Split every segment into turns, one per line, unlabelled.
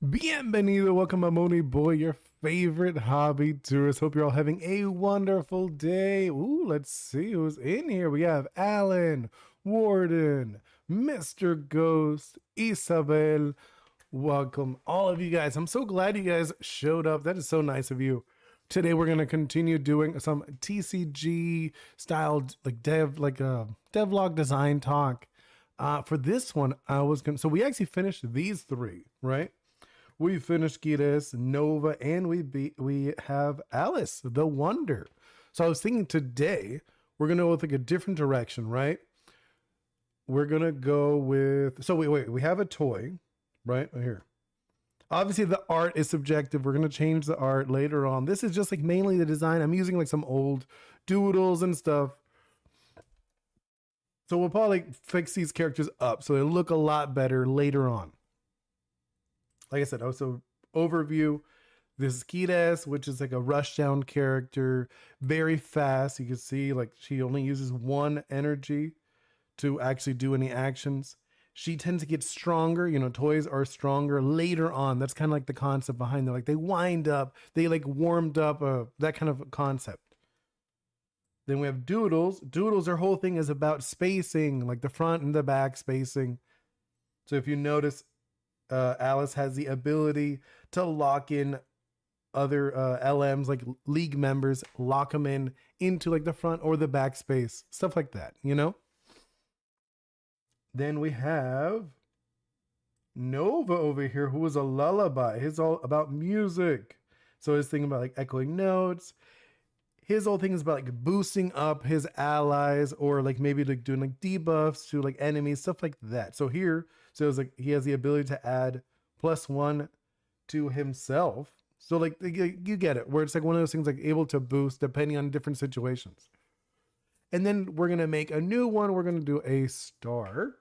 Bienvenido, welcome to Oni Boi, your favorite hobby tourist. Hope you're all having a wonderful day. Ooh, let's see who's in here. We have Alan, Warden, Mr. Ghost, Isabel. Welcome, all of you guys. I'm so glad you guys showed up. That is so nice of you. Today we're gonna continue doing some TCG styled devlog design talk. For this one, I was gonna. So we actually finished these three, right? We finished Gires, Nova, and we have Alice, the Wonder. So I was thinking today we're gonna go with like a different direction, right? We're gonna go with wait, we have a toy, right? Here. Obviously the art is subjective. We're gonna change the art later on. This is just like mainly the design. I'm using like some old doodles and stuff. So we'll probably fix these characters up so they look a lot better later on. Like I said, also overview. This is Kides, which is like a rushdown character, very fast. You can see like she only uses one energy to actually do any actions. She tends to get stronger. You know, toys are stronger later on. That's kind of like the concept behind it. Like they wind up, they like warmed up, that kind of concept. Then we have Doodles. Doodles, their whole thing is about spacing, like the front and the back spacing. So if you notice, Alice has the ability to lock in other LMs, like league members, lock them in into like the front or the back space, stuff like that, you know? Then we have Nova over here, who is a lullaby. He's all about music. So his thing about like echoing notes. His whole thing is about like boosting up his allies or like maybe like doing like debuffs to like enemies, stuff like that. So here, so it's like he has the ability to add +1 to himself. So like you get it, where it's like one of those things like able to boost depending on different situations. And then we're gonna make a new one. We're gonna do a star,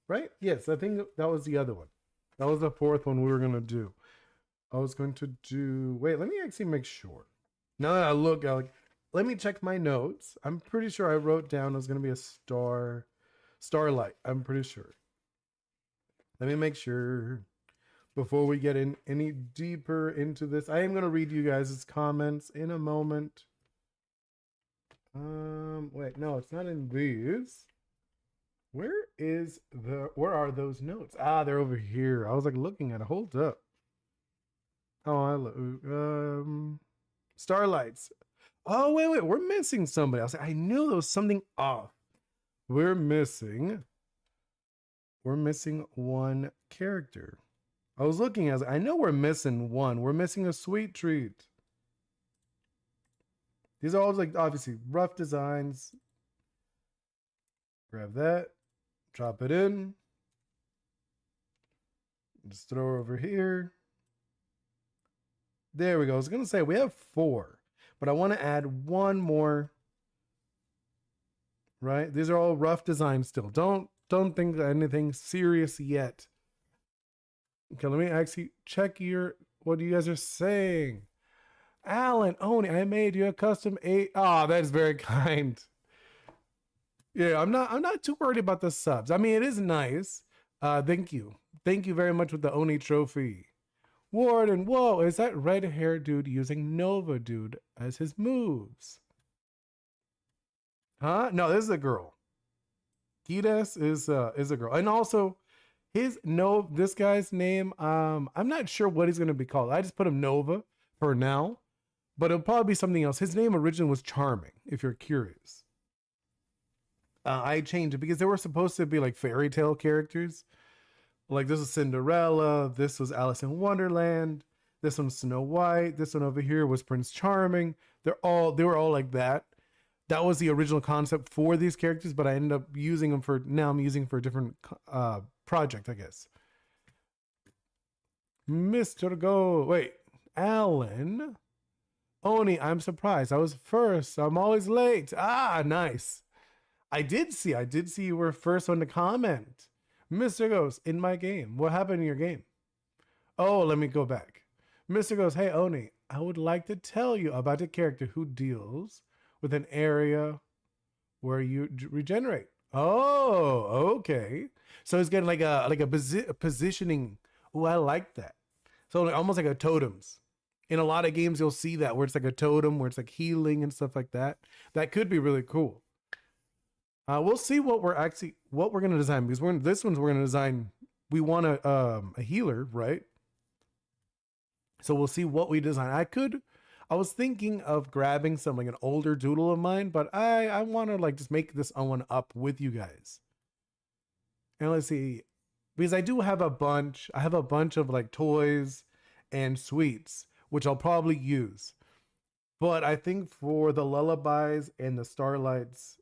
right? Yes, I think that was the other one. That was the fourth one we were gonna do. I was going to do. Wait, let me actually make sure. Now that I look, let me check my notes. I'm pretty sure I wrote down it was gonna be a starlight. I'm pretty sure. Let me make sure before we get in any deeper into this. I am gonna read you guys' comments in a moment. Wait, no, it's not in these. Where are those notes? Ah, they're over here. I was like looking at it. Hold up. Oh, Starlights. Oh, wait, we're missing somebody. I was like, I knew there was something off. We're missing one character. I was looking, I know we're missing one. We're missing a sweet treat. These are all like obviously rough designs. Grab that, drop it in. Just throw it over here. There we go. I was gonna say we have 4, but I want to add one more. Right? These are all rough designs still. Don't think anything serious yet. Okay, let me actually check what you guys are saying. Alan, Oni, I made you a custom 8. Oh, that is very kind. Yeah, I'm not too worried about the subs. I mean, it is nice. Thank you. Thank you very much with the Oni trophy. Warden, whoa, is that red hair dude using Nova dude as his moves? Huh? No, this is a girl. Gides is a girl. And also this guy's name, I'm not sure what he's gonna be called. I just put him Nova for now, but it'll probably be something else. His name originally was Charming, if you're curious. I changed it because they were supposed to be like fairy tale characters. Like this was Cinderella, this was Alice in Wonderland, this one's Snow White, this one over here was Prince Charming. They were all like that. That was the original concept for these characters, but I ended up using them I'm using for a different project, I guess. Mr. Go, wait, Alan. Oni, I'm surprised. I was first. I'm always late. Ah, nice. I did see you were first one to comment. Mr. Ghost, in my game. What happened in your game? Oh, let me go back. Mr. Ghost, hey Oni, I would like to tell you about a character who deals with an area where you regenerate. Oh, okay. So it's getting like a positioning. Oh, I like that. So like, almost like a totems. In a lot of games, you'll see that where it's like a totem, where it's like healing and stuff like that. That could be really cool. We'll see what we're gonna design, because we're gonna design. We want a healer, right? So we'll see what we design. I was thinking of grabbing some like an older doodle of mine, but I want to like just make this one up with you guys. And let's see, because I do have a bunch. I have a bunch of like toys and sweets, which I'll probably use. But I think for the lullabies and the starlights,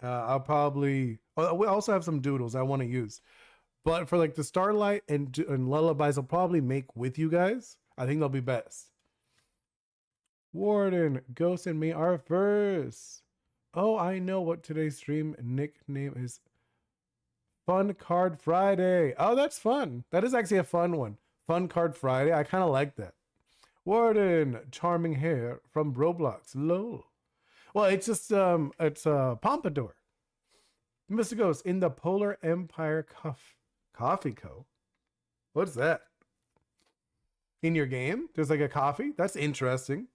I'll probably. Oh, we also have some doodles I want to use. But for like the starlight and lullabies, I'll probably make with you guys. I think they'll be best. Warden, Ghost, and me are first. Oh, I know what today's stream nickname is. Fun Card Friday. Oh, that's fun. That is actually a fun one. Fun Card Friday. I kind of like that. Warden, charming hair from Roblox. Lol. Well, it's just it's a pompadour. Mr. Ghost, in the Polar Empire Coffee Co. What's that? In your game, there's like a coffee. That's interesting.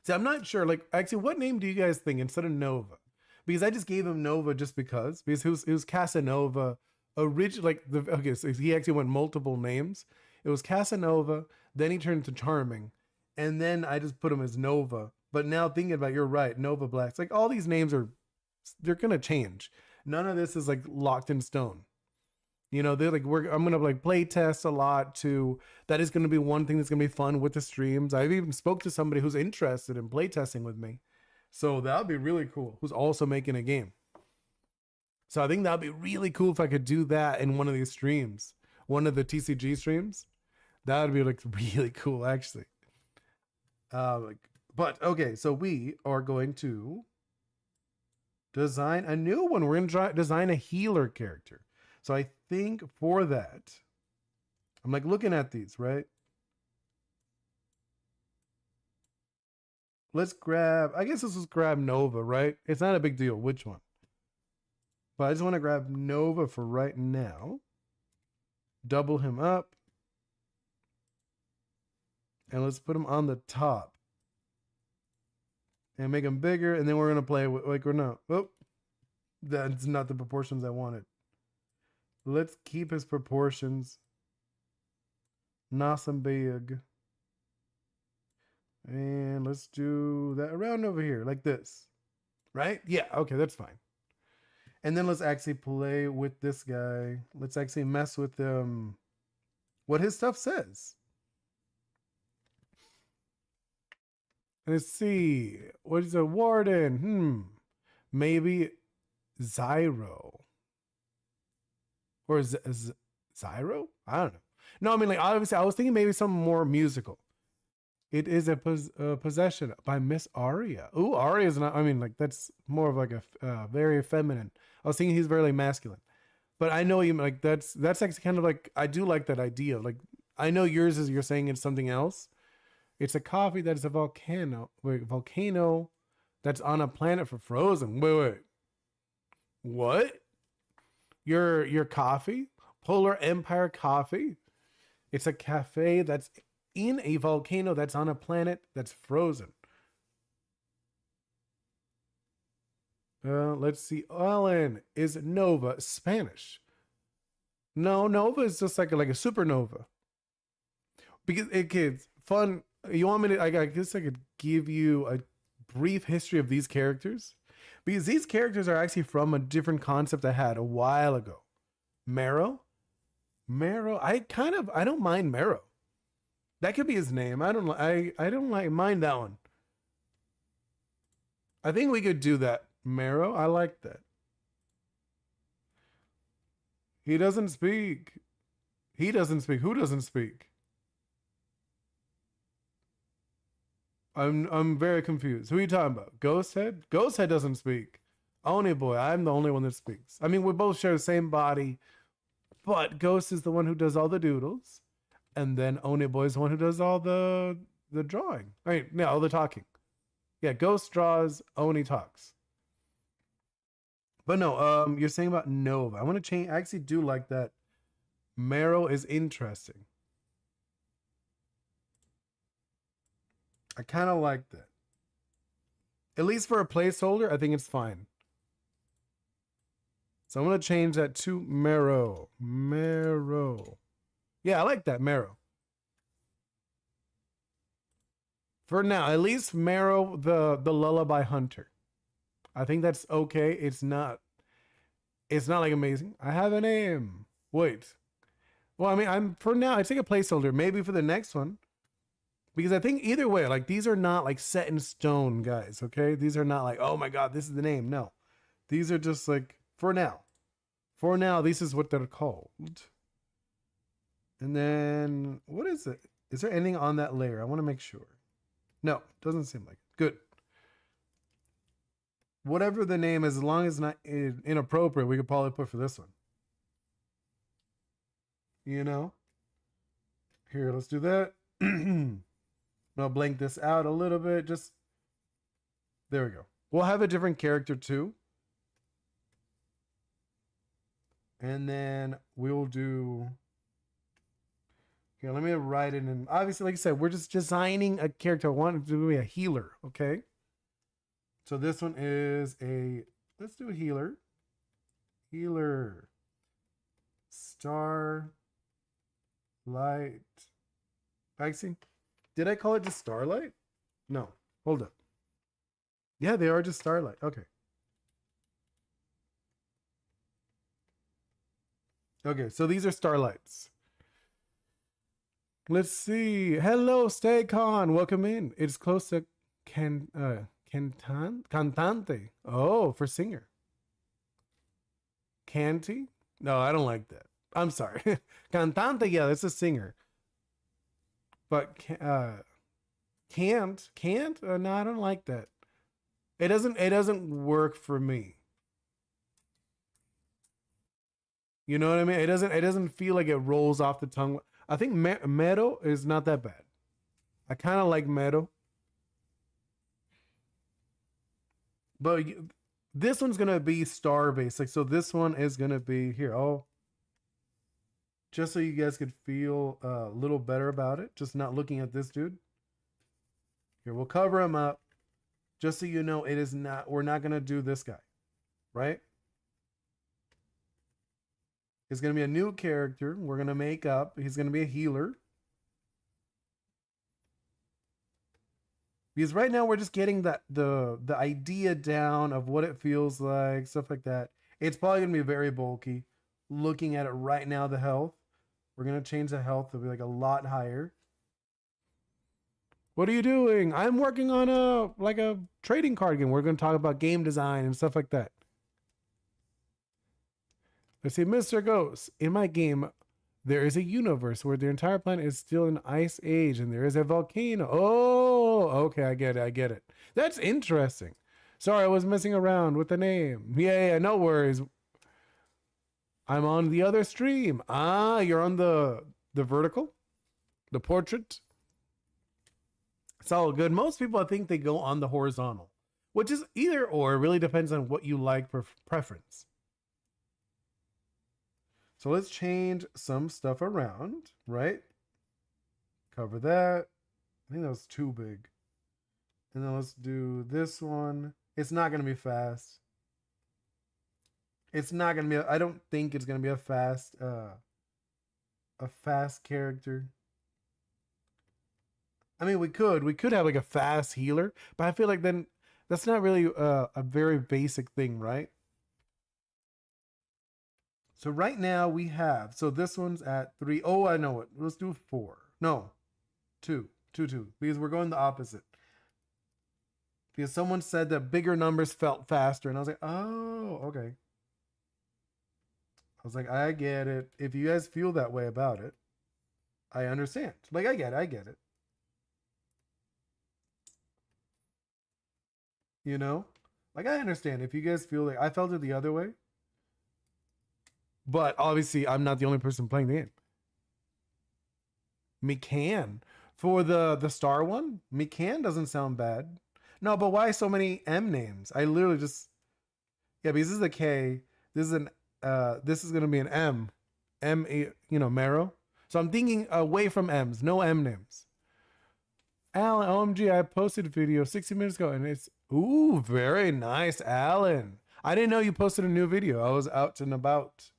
See, I'm not sure. Like, actually, what name do you guys think instead of Nova? Because I just gave him Nova just because it was Casanova. Okay, so he actually went multiple names. It was Casanova, then he turned to Charming, and then I just put him as Nova. But now thinking about it, you're right, Nova Black. It's like all these names they're gonna change. None of this is like locked in stone. You know, they're like I'm gonna like play test a lot too. That is gonna be one thing that's gonna be fun with the streams. I've even spoke to somebody who's interested in play testing with me. So that'd be really cool. Who's also making a game. So I think that'd be really cool if I could do that in one of these streams. One of the TCG streams. That would be like really cool, actually. But okay, so we are going to design a new one. We're gonna design a healer character. So I think for that, I'm like looking at these, right? I guess let's just grab Nova, right? It's not a big deal which one. But I just want to grab Nova for right now. Double him up. And let's put him on the top. And make him bigger. And then we're going to play with, like, or no. Oh, that's not the proportions I wanted. Let's keep his proportions nice and big. And let's do that around over here, like this. Right? Yeah, okay, that's fine. And then let's actually play with this guy. Let's actually mess with what his stuff says. Let's see. What is a warden? Maybe Zyro. Or is Zyro? I don't know. No, I mean, like, obviously, I was thinking maybe something more musical. It is a possession by Miss Aria. Ooh, Aria is not, I mean, like, that's more of like a very feminine. I was thinking he's very masculine. But I know you, like, that's actually kind of like, I do like that idea. Like, I know yours is, you're saying it's something else. It's a coffee that is a volcano. Wait, volcano that's on a planet for frozen. Wait. What? Your coffee? Polar Empire Coffee? It's a cafe that's in a volcano that's on a planet that's frozen. Let's see. Alan, is Nova Spanish? No, Nova is just like a supernova. Because it's fun. You want me to? I guess I could give you a brief history of these characters, because these characters are actually from a different concept I had a while ago. Marrow. I don't mind Marrow. That could be his name. I don't mind that one. I think we could do that. Marrow, I like that. He doesn't speak. Who doesn't speak? I'm very confused. Who are you talking about? Ghosthead? Ghosthead doesn't speak. Oni Boi, I'm the only one that speaks. I mean, we both share the same body, but Ghost is the one who does all the doodles. And then Oni Boi is the one who does all the drawing. Right? No, all the talking. Yeah, Ghost draws, Oni talks. But no, you're saying about Nova. I want to change. I actually do like that Marrow is interesting. I kind of like that. At least for a placeholder, I think it's fine. So I'm going to change that to Marrow. Marrow. Yeah, I like that, Marrow. For now, at least Marrow the lullaby hunter. I think that's okay. It's not like amazing. I have a name. Wait. Well, I mean, I'm for now, I take a placeholder. Maybe for the next one. Because I think either way, like these are not like set in stone, guys. Okay, these are not like, oh my god, this is the name. No, these are just like for now. For now, this is what they're called. And then what is it? Is there anything on that layer? I want to make sure. No, doesn't seem like it. Good. Whatever the name is, as long as it's not inappropriate, we could probably put for this one. You know? Here, let's do that. I'll blank this out a little bit. Just there we go. We'll have a different character too. And then we'll do here. Let me write it in. Obviously, like I said, we're just designing a character. I want it to be a healer. Okay. So this one is let's do a healer. Healer. Star. Light. Actually, did I call it just Starlight? No. Hold up. Yeah, they are just Starlight. Okay. Okay, so these are Starlights. Let's see. Hello, Staycon. Welcome in. It's close to cantante. Oh, for singer. Canty? No, I don't like that. I'm sorry. Cantante, yeah, that's a singer. But can't? No, I don't like that. It doesn't work for me. You know what I mean? It doesn't feel like it rolls off the tongue. I think Mero is not that bad. I kind of like Mero. But this one's going to be star based. Like, so this one is going to be here. Oh, just so you guys could feel a little better about it. Just not looking at this dude. Here, we'll cover him up. Just so you know, we're not going to do this guy. Right? It's going to be a new character. We're going to make up. He's going to be a healer. Because right now we're just getting the idea down of what it feels like, stuff like that. It's probably going to be very bulky. Looking at it right now, the health. We're going to change the health to be like a lot higher. What are you doing? I'm working on a trading card game. We're going to talk about game design and stuff like that. Let's see, Mr. Ghost. In my game, there is a universe where the entire planet is still in ice age and there is a volcano. Oh, okay, I get it. That's interesting. Sorry, I was messing around with the name. Yeah, no worries. I'm on the other stream. Ah, you're on the vertical? The portrait? It's all good. Most people, I think they go on the horizontal, which is either or. It really depends on what you like for preference. So let's change some stuff around, right? Cover that. I think that was too big. And then let's do this one. It's not going to be fast. It's not going to be, I don't think it's going to be a fast character. I mean, we could have like a fast healer, but I feel like then that's not really a very basic thing, right? So right now we have, so this one's at 3. Oh, I know it. Let's do 4. No, 2. Because we're going the opposite. Because someone said that bigger numbers felt faster. And I was like, oh, okay. I was like, I get it. If you guys feel that way about it, I understand. Like, I get it. You know? Like, I understand. If you guys feel like, I felt it the other way. But obviously, I'm not the only person playing the game. McCann. For the star one, McCann doesn't sound bad. No, but why so many M names? I literally just... Yeah, because this is a K. This is going to be an M. M, Marrow. So I'm thinking away from M's, no M names. Alan, OMG, I posted a video 60 minutes ago and it's, ooh, very nice, Alan. I didn't know you posted a new video. I was out and about.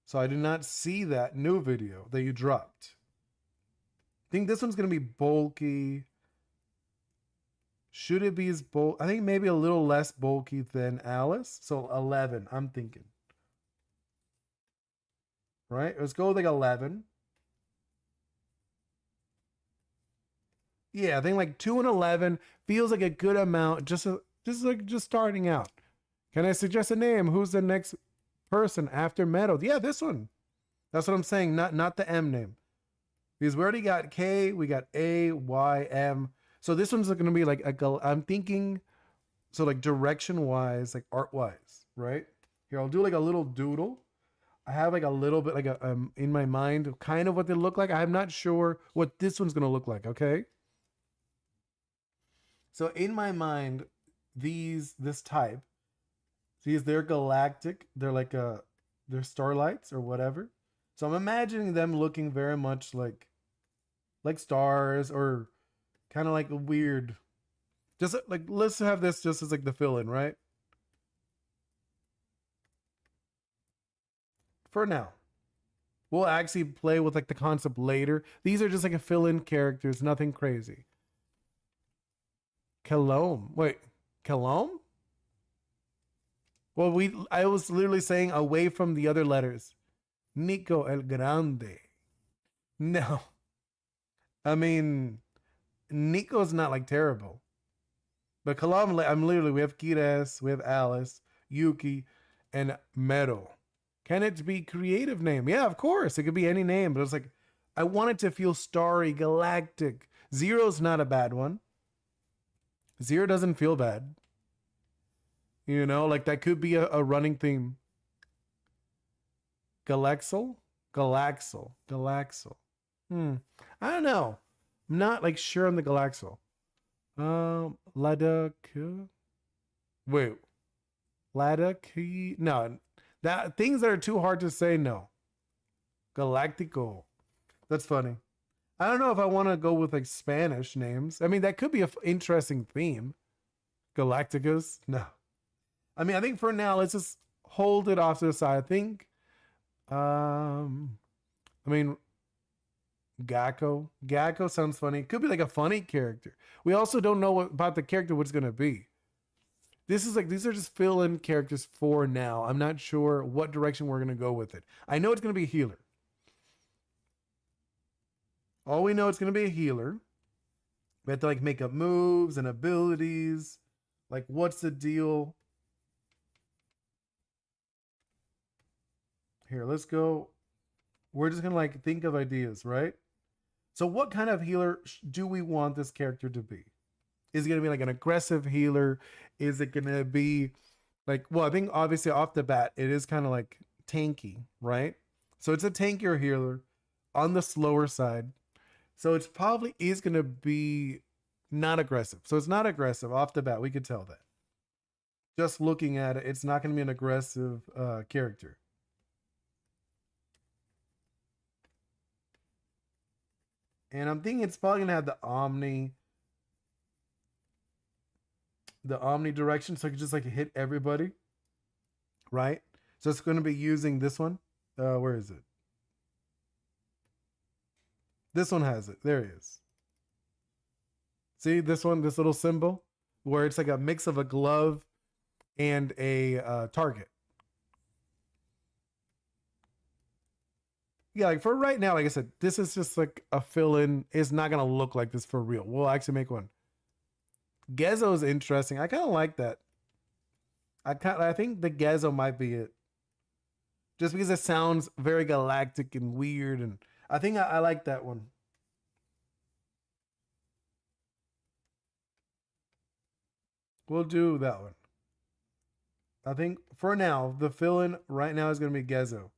So I did not see that new video that you dropped. I think this one's going to be bulky. Should it be as bulky? I think maybe a little less bulky than Alice. So 11, I'm thinking. Right? Let's go with like 11. Yeah, I think like 2 and 11 feels like a good amount. Just starting out. Can I suggest a name? Who's the next person after Meadow? Yeah, this one. That's what I'm saying. Not the M name. Because we already got K, we got A, Y, M. So this one's going to be like I'm thinking, so like direction wise, like art wise, right? Here, I'll do like a little doodle. I have like a little bit like in my mind kind of what they look like. I'm not sure what this one's going to look like. Okay. So in my mind, this type, these they're galactic. They're like they're starlights or whatever. So I'm imagining them looking very much like stars or kind of like weird. Just like let's have this just as like the fill-in, right? For now. We'll actually play with like the concept later. These are just like a fill-in characters, nothing crazy. Calome. Wait, Calome? Well, I was literally saying away from the other letters. Nico el Grande. No. I mean, Nico's not like terrible. But Calome, we have Kires, we have Alice, Yuki, and Mero. Can it be creative name? Yeah, of course. It could be any name, but it's like, I want it to feel starry, galactic. Zero's not a bad one. Zero doesn't feel bad. You know, like that could be a running theme. Galaxel? Galaxel. Galaxel. I don't know. I'm not like sure on the Galaxel. Lada. Wait. Lada. No. That things that are too hard to say, no. Galactico. That's funny. I don't know if I want to go with like Spanish names. I mean, that could be an interesting theme. Galacticus? No. I mean, I think for now, let's just hold it off to the side. I think, I mean, Gakko. Gakko sounds funny. Could be like a funny character. We also don't know about the character, what it's going to be. These are just fill-in characters for now. I'm not sure what direction we're going to go with it. I know it's going to be a healer. All we know it's going to be a healer. We have to like make up moves and abilities. Like, what's the deal? Here, let's go. We're just going to like think of ideas, right? So what kind of healer do we want this character to be? Is it going to be like an aggressive healer? Is it going to be like, well, I think obviously off the bat, it is kind of like tanky, right? So it's a tankier healer on the slower side. So it's probably is going to be not aggressive. So it's not aggressive off the bat. We could tell that. Just looking at it, it's not going to be an aggressive character. And I'm thinking it's probably going to have the Omni direction, so I could just like hit everybody, right? So it's going to be using this one. Where is it? This one has it. There it is. See this one, this little symbol where it's like a mix of a glove and a target. Yeah, like for right now, like I said, this is just like a fill-in. It's not going to look like this for real. We'll actually make one. Gezo is interesting. I kind of like that. I think the Gezo might be it. Just because it sounds very galactic and weird, and I think I like that one. We'll do that one. I think for now, the fill-in right now is going to be Gezo.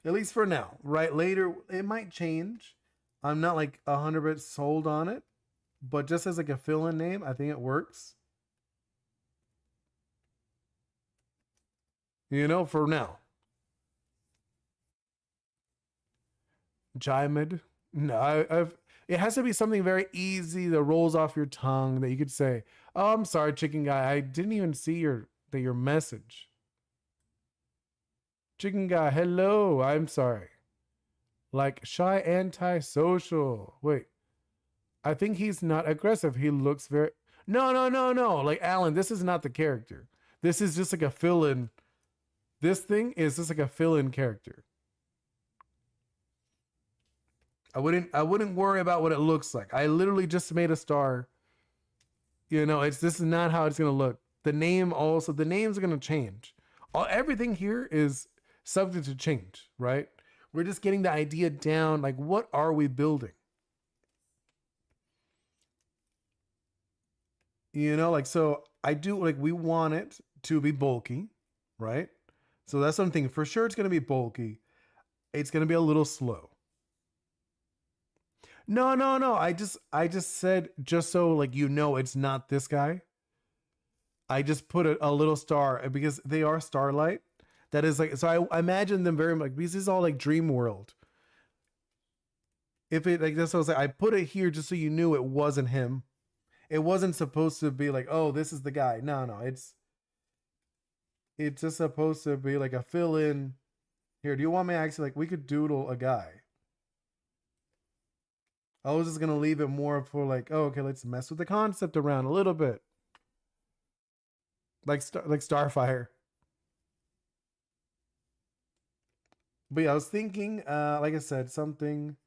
At least for now. Right, later it might change. I'm not like 100% sold on it, but just as like a fill-in name, I think it works. You know, for now. Jaimed. No, I've. It has to be something very easy that rolls off your tongue that you could say, "Oh, I'm sorry, chicken guy. I didn't even see your message." Chicken guy, hello. I'm sorry. Like shy, antisocial. Wait, I think he's not aggressive. He looks very. No, no, no, no. Like Alan, this is not the character. This is just like a fill-in. This thing is just like a fill-in character. I wouldn't worry about what it looks like. I literally just made a star. You know, it's this is not how it's gonna look. The name also the names are gonna change. Everything here is subject to change, right? We're just getting the idea down. Like, what are we building? You know, like so I do like we want it to be bulky, right? So that's something for sure it's gonna be bulky. It's gonna be a little slow. No, no, no. I just said just so like you know it's not this guy. I just put a little star because they are starlight. That is like so I imagine them very much because this is all like dream world. If it like this, I was like I put it here just so you knew it wasn't him. It wasn't supposed to be like, oh, this is the guy. No, no, it's just supposed to be like a fill in. Here, do you want me to actually like we could doodle a guy? I was just gonna leave it more for like, oh, okay, let's mess with the concept around a little bit, like Starfire. But yeah, I was thinking, like I said, something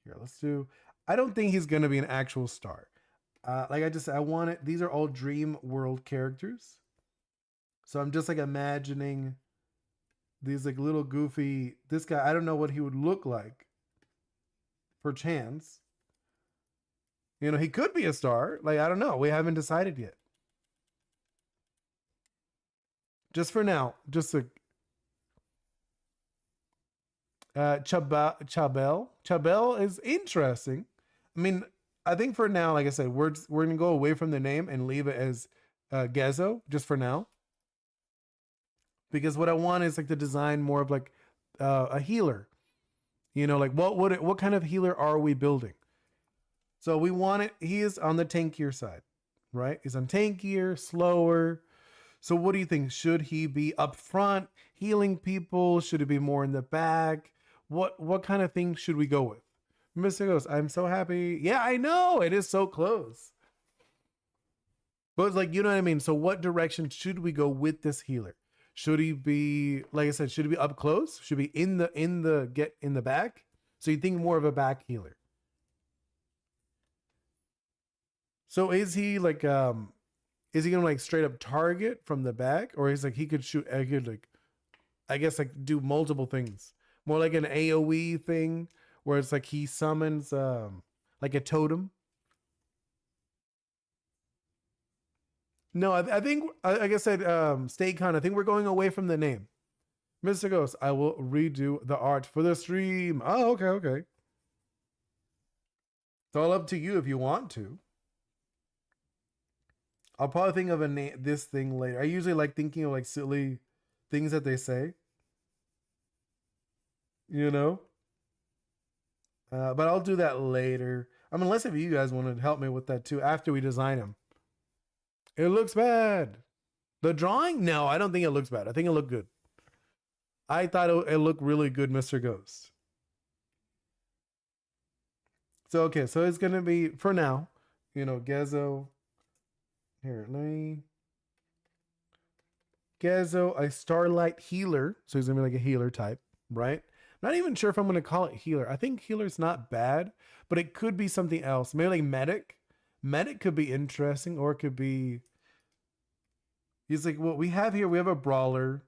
here. Let's do. I don't think he's gonna be an actual star. Like I want it. These are all dream world characters, so I'm just like imagining these like little goofy. This guy, I don't know what he would look like. Perchance, you know, he could be a star. Like I don't know. We haven't decided yet. Just for now, just a Chabel is interesting. I mean, I think for now, like I said, we're gonna go away from the name and leave it as Gezo just for now, because what I want is like to design more of like a healer. You know, like what kind of healer are we building? So we want it. He is on the tankier side, right? He's on tankier, slower. So what do you think? Should he be up front healing people? Should it be more in the back? What kind of thing should we go with? Mr. Ghost, I'm so happy. Yeah, I know. It is so close. But it's like, you know what I mean? So what direction should we go with this healer? Should he be, like I said, should he be up close? Should he be in the back? So you think more of a back healer. So is he gonna like straight up target from the back? Or is like he could shoot I could like I guess like do multiple things. More like an AoE thing where it's like he summons like a totem. No, I think like I said, stay con. I think we're going away from the name. Mr. Ghost, I will redo the art for the stream. Oh, okay, okay. It's all up to you if you want to. I'll probably think of a name this thing later. I usually like thinking of like silly things that they say, you know. But I'll do that later. I mean, unless if you guys want to help me with that too after we design them. It looks bad. The drawing? No, I don't think it looks bad. I think it looked good. I thought it looked really good, Mr. Ghost. So okay, so it's gonna be for now, you know, Gezo. Here, let me Gezo, a starlight healer. So he's gonna be like a healer type, right? Not even sure if I'm gonna call it healer. I think healer's not bad, but it could be something else. Maybe like medic. Medic could be interesting, or it could be. He's like, what we have here, we have a brawler,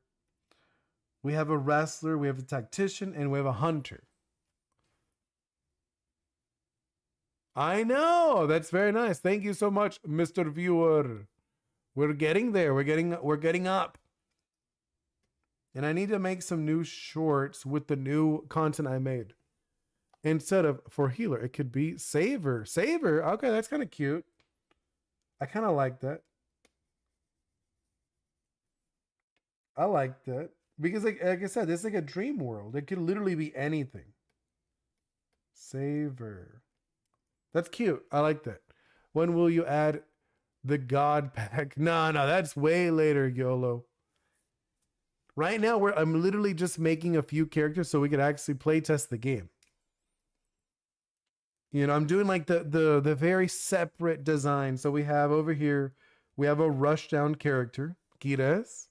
we have a wrestler, we have a tactician, and we have a hunter. I know. That's very nice. Thank you so much, Mr. Viewer. We're getting there. We're getting up. And I need to make some new shorts with the new content I made. Instead of for healer, it could be saver. Saver. Okay, that's kind of cute. I kind of like that. I like that. Because like I said, this is like a dream world. It could literally be anything. Savor. That's cute. I like that. When will you add the God pack? No, no, that's way later, YOLO. Right now, I'm literally just making a few characters so we could actually play test the game. You know, I'm doing like the very separate design. So we have over here, we have a rushdown character, Gires.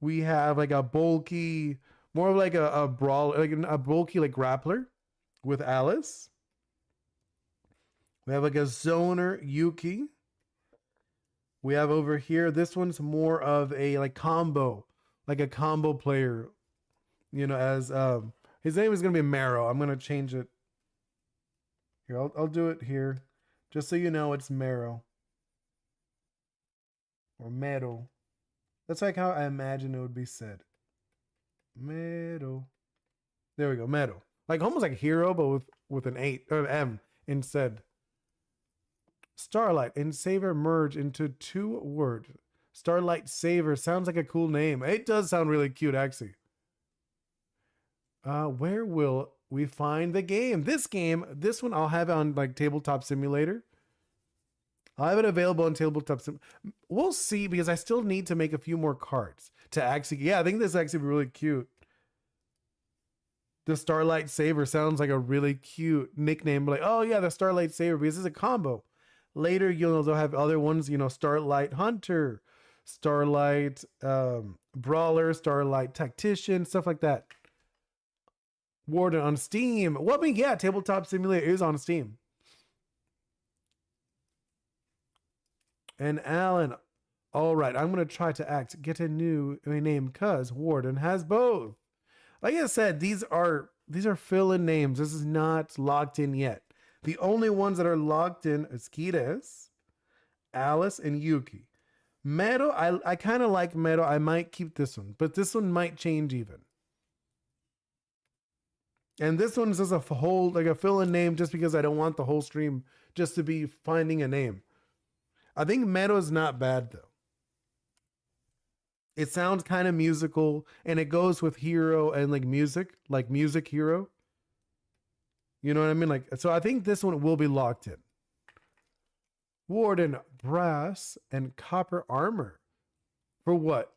We have like a bulky, more of like a brawl, like a bulky like grappler with Alice. We have like a zoner Yuki. We have over here, this one's more of a like combo, like a combo player. You know, as his name is gonna be Marrow. I'm gonna change it. Here, I'll do it here. Just so you know it's Marrow. Or Meadow. That's like how I imagine it would be said. Meadow. There we go, Meadow. Like almost like hero, but with an 8 or M instead. Starlight and Saver merge into 2 words. Starlight Saver sounds like a cool name. It does sound really cute, actually. Where will we find the game? This one I'll have on like Tabletop Simulator. I'll have it available on Tabletop Sim. We'll see because I still need to make a few more cards to actually. Yeah, I think this actually be really cute. The Starlight Saver sounds like a really cute nickname. Like, oh yeah, the Starlight Saver because it's a combo. Later, they'll have other ones. You know, Starlight Hunter, Starlight Brawler, Starlight Tactician, stuff like that. Warden on Steam. Well, I mean, yeah, Tabletop Simulator is on Steam. And Alan, all right, I'm gonna try to get a new name because Warden has both. Like I said, these are fill-in names. This is not locked in yet. The only ones that are locked in is Kides, Alice, and Yuki. Meadow, I kind of like Meadow. I might keep this one, but this one might change even. And this one's just a whole, like a fill-in name just because I don't want the whole stream just to be finding a name. I think Meadow's not bad though. It sounds kind of musical and it goes with hero and like music hero. You know what I mean? Like, so I think this one will be locked in. Warden, brass, and copper armor. For what?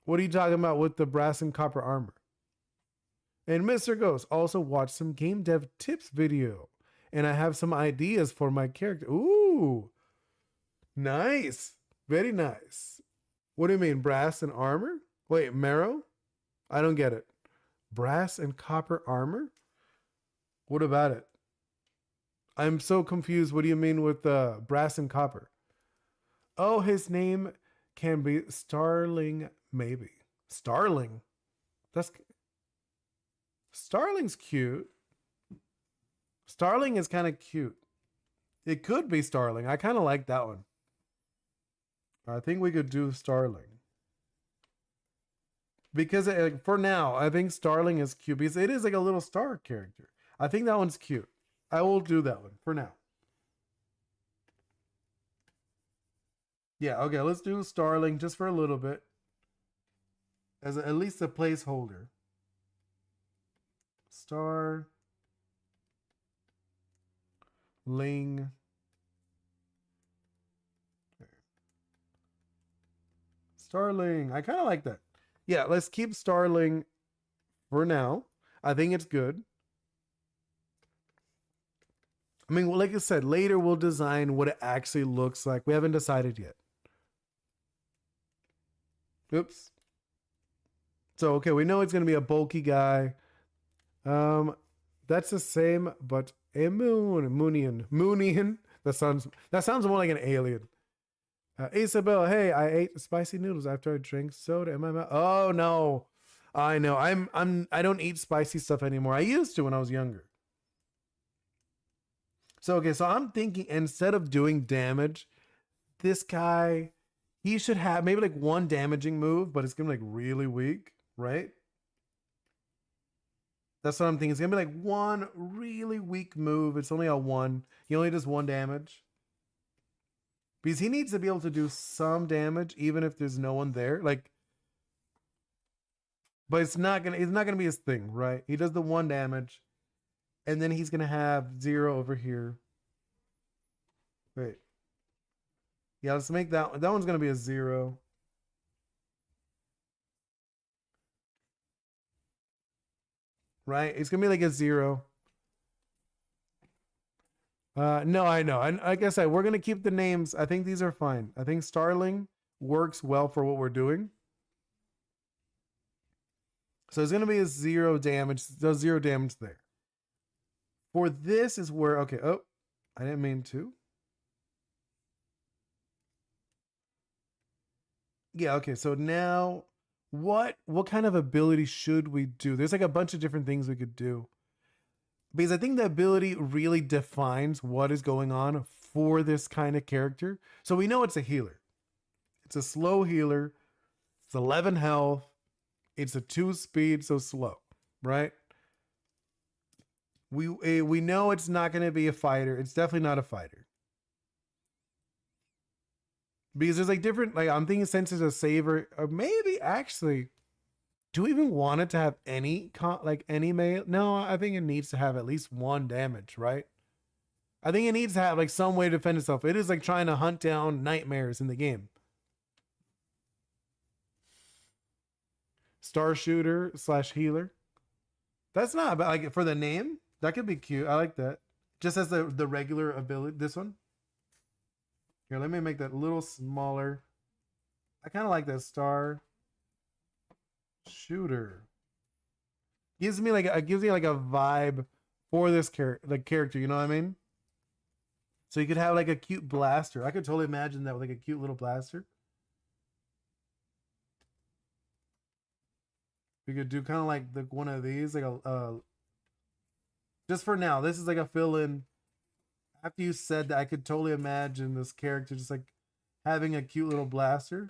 What are you talking about with the brass and copper armor? And Mr. Ghost also watched some game dev tips video. And I have some ideas for my character. Ooh. Nice. Very nice. What do you mean? Brass and armor? Wait, Marrow? I don't get it. Brass and copper armor? What about it? I'm so confused. What do you mean with brass and copper? Oh, his name can be Starling, maybe. Starling? That's... Starling's cute. Starling is kind of cute. It could be Starling. I kind of like that one. I think we could do Starling. Because for now, I think Starling is cute because it is like a little star character. I think that one's cute. I will do that one for now. Yeah, okay, let's do Starling just for a little bit. As at least a placeholder. Starling. Starling. I kind of like that. Yeah, let's keep Starling for now. I think it's good. I mean, like I said, later we'll design what it actually looks like. We haven't decided yet. Oops. So, okay, we know it's going to be a bulky guy. That's the same, but Moonian. That sounds more like an alien. Isabel, hey, I ate spicy noodles after I drank soda in my mouth. Oh no, I know. I don't eat spicy stuff anymore. I used to when I was younger. So okay, so I'm thinking instead of doing damage, this guy, he should have maybe like one damaging move, but it's gonna be like really weak, right? That's what I'm thinking. It's gonna be like one really weak move. It's only a 1. He only does 1 damage. Because he needs to be able to do some damage even if there's no one there. Like, But it's not gonna be his thing, right? He does the 1 damage, and then he's gonna have 0 over here. Wait. Yeah, let's make that one's gonna be a 0. Right? It's gonna be like a 0. No, I know. And like I said, we're gonna keep the names. I think these are fine. I think Starling works well for what we're doing. So it's gonna be a 0 damage. Does 0 damage there. For this is where okay. Oh, I didn't mean to. Yeah. Okay. So now, what kind of ability should we do? There's like a bunch of different things we could do. Because I think the ability really defines what is going on for this kind of character. So we know it's a healer. It's a slow healer. It's 11 health. It's a 2 speed, so slow, right? We know it's not going to be a fighter. It's definitely not a fighter. Because there's like different, like I'm thinking since it's a saver, or maybe actually, do we even want it to have any any melee? No, I think it needs to have at least 1 damage, right? I think it needs to have like some way to defend itself. It is like trying to hunt down nightmares in the game. Star shooter / healer. That's not bad. Like for the name, that could be cute. I like that. Just as the regular ability. This one. Here, let me make that a little smaller. I kind of like that star shooter. Gives me like a vibe for this character. You know what I mean? So you could have like a cute blaster. I could totally imagine that with like a cute little blaster. We could do kind of like one of these, like a just for now. This is like a fill-in. After you said that, I could totally imagine this character just like having a cute little blaster.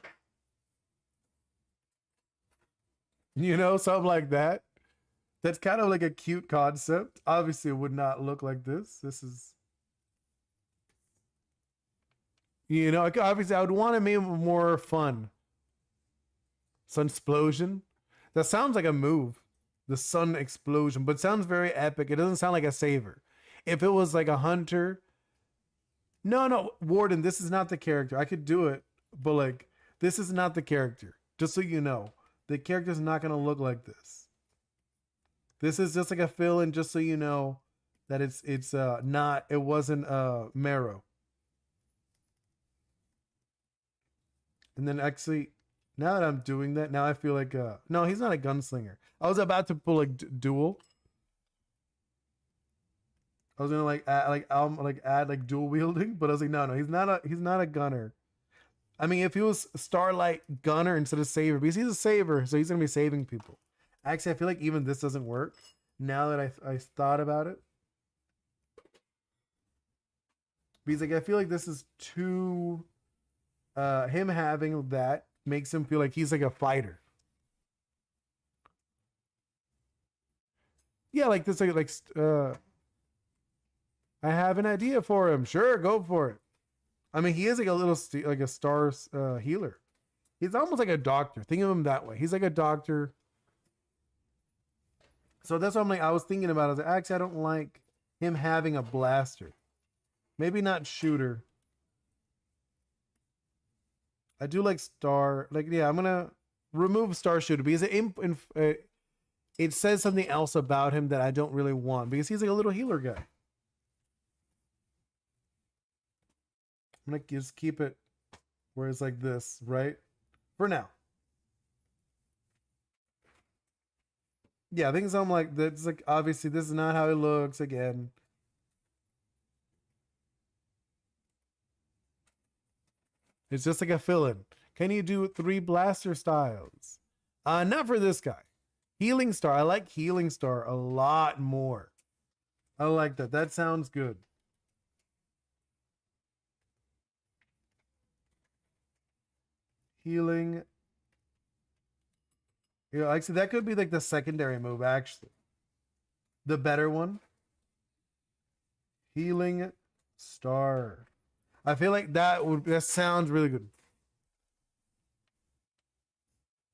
You know, something like that. That's kind of like a cute concept. Obviously, it would not look like this. This is, you know, obviously I would want to make it more fun. Sun explosion. That sounds like a move. The sun explosion, but sounds very epic. It doesn't sound like a saver. If it was like a hunter, no, Warden, this is not the character. I could do it, but like this is not the character. Just so you know, the character's not gonna look like this. This is just like a fill-in, just so you know that it's not. It wasn't Marrow. And then actually, now that I'm doing that, now I feel like no, he's not a gunslinger. I was about to pull like duel. I was gonna add like dual wielding, but I was like, no, he's not a gunner. I mean, if he was Starlight Gunner instead of Saver, because he's a Saver, so he's gonna be saving people. Actually, I feel like even this doesn't work. Now that I thought about it, because like I feel like this is too. Him having that makes him feel like he's like a fighter. Yeah, like this, I have an idea for him. Sure, go for it. I mean, he is like a little like a star healer. He's almost like a doctor. Think of him that way. He's like a doctor. So that's what I'm like. I was thinking about. I was like, actually, I don't like him having a blaster. Maybe not shooter. I do like star. Like, yeah, I'm gonna remove star shooter because it says something else about him that I don't really want because he's like a little healer guy. I'm gonna just keep it where it's like this, right? For now. Yeah, I think something like that's like obviously this is not how it looks again. It's just like a fill-in. Can you do 3 blaster styles? Not for this guy. Healing star. I like healing star a lot more. I like that. That sounds good. Healing. Yeah, actually, that could be like the secondary move, actually. The better one. Healing star. I feel like that sounds really good.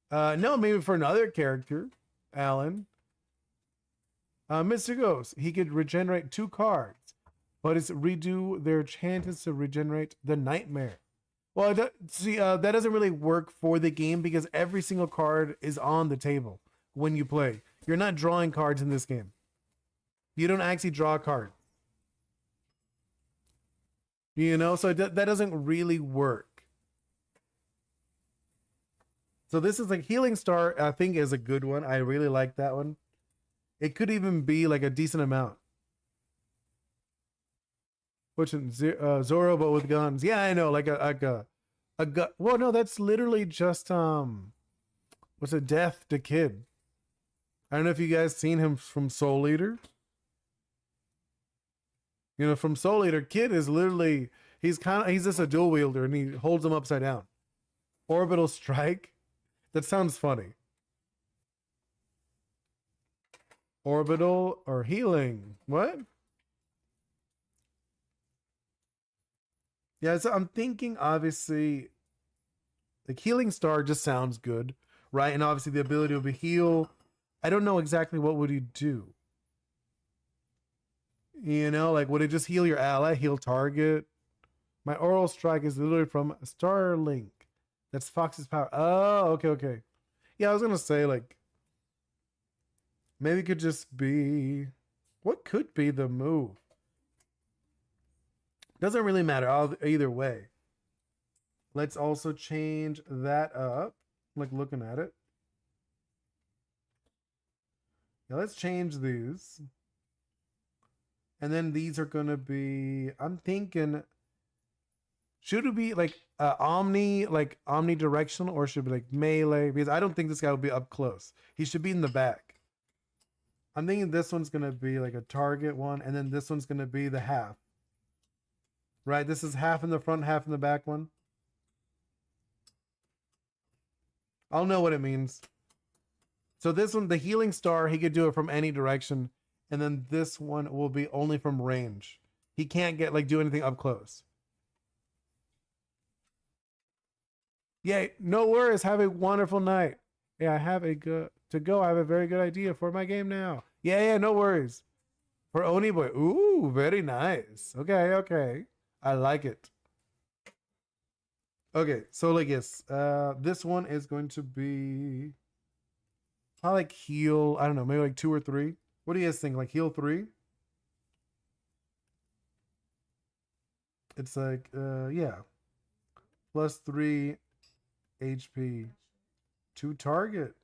No, maybe for another character. Alan. Mr. Ghost, he could regenerate 2 cards, but it's redo their chances to regenerate the nightmare. Well, that doesn't really work for the game because every single card is on the table when you play. You're not drawing cards in this game. You don't actually draw cards. So that doesn't really work. So this is like Healing Star, I think, is a good one. I really like that one. It could even be like a decent amount. Which Zoro, but with guns. Yeah, I know, like a gun. Well, no, that's literally just what's it? Death to Kid. I don't know if you guys seen him from Soul Eater. From Soul Eater, Kid is literally he's just a dual wielder and he holds them upside down. Orbital Strike. That sounds funny. Orbital or healing. What? Yeah, so I'm thinking obviously like Healing Star just sounds good, right? And obviously the ability to heal. I don't know exactly what would you do. Like would it just heal your ally, heal target? My oral strike is literally from Starlink. That's Fox's power. Oh, okay. Yeah, I was gonna say like maybe it could just be what could be the move? Doesn't really matter either way. Let's also change that up. Like looking at it. Yeah, let's change these. And then these are going to be, I'm thinking, should it be like omnidirectional or should it be like melee? Because I don't think this guy will be up close. He should be in the back. I'm thinking this one's going to be like a target one. And then this one's going to be the half. Right? This is half in the front, half in the back one. I'll know what it means. So this one, the Healing Star, he could do it from any direction. And then this one will be only from range. He can't do anything up close. Yay, no worries. Have a wonderful night. Yeah, I have I have a very good idea for my game now. Yeah, no worries. For Oni Boi. Ooh, very nice. Okay. I like it. Okay, so like yes, this one is going to be I like heal, I don't know, maybe like 2 or 3. What do you guys think? Like heal 3? It's like yeah. Plus 3 HP to target.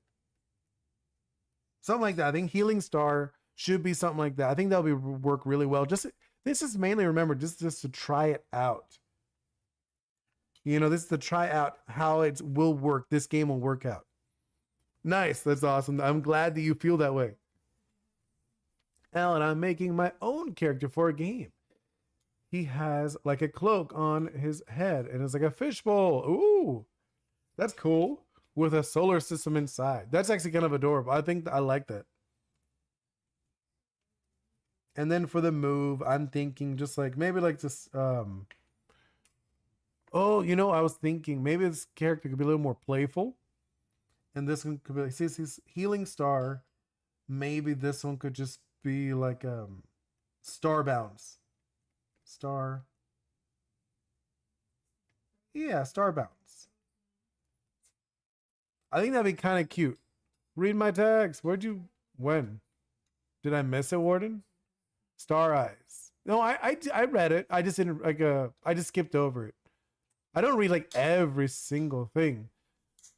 Something like that. I think Healing Star should be something like that. I think that'll work really well. This is mainly, remember, just to try it out. This is to try out how it will work. This game will work out. Nice. That's awesome. I'm glad that you feel that way. Alan, I'm making my own character for a game. He has like a cloak on his head and it's like a fishbowl. Ooh, that's cool. With a solar system inside. That's actually kind of adorable. I think I like that. And then for the move, I'm thinking just like maybe like this. Oh, I was thinking maybe this character could be a little more playful. And this one could be like, see, he's Healing Star. Maybe this one could just be like Star Bounce. Yeah, Star Bounce. I think that'd be kind of cute. Read my text. When? Did I miss it, Warden? Star Eyes. No, I read it. I just didn't I just skipped over it. I don't read like every single thing.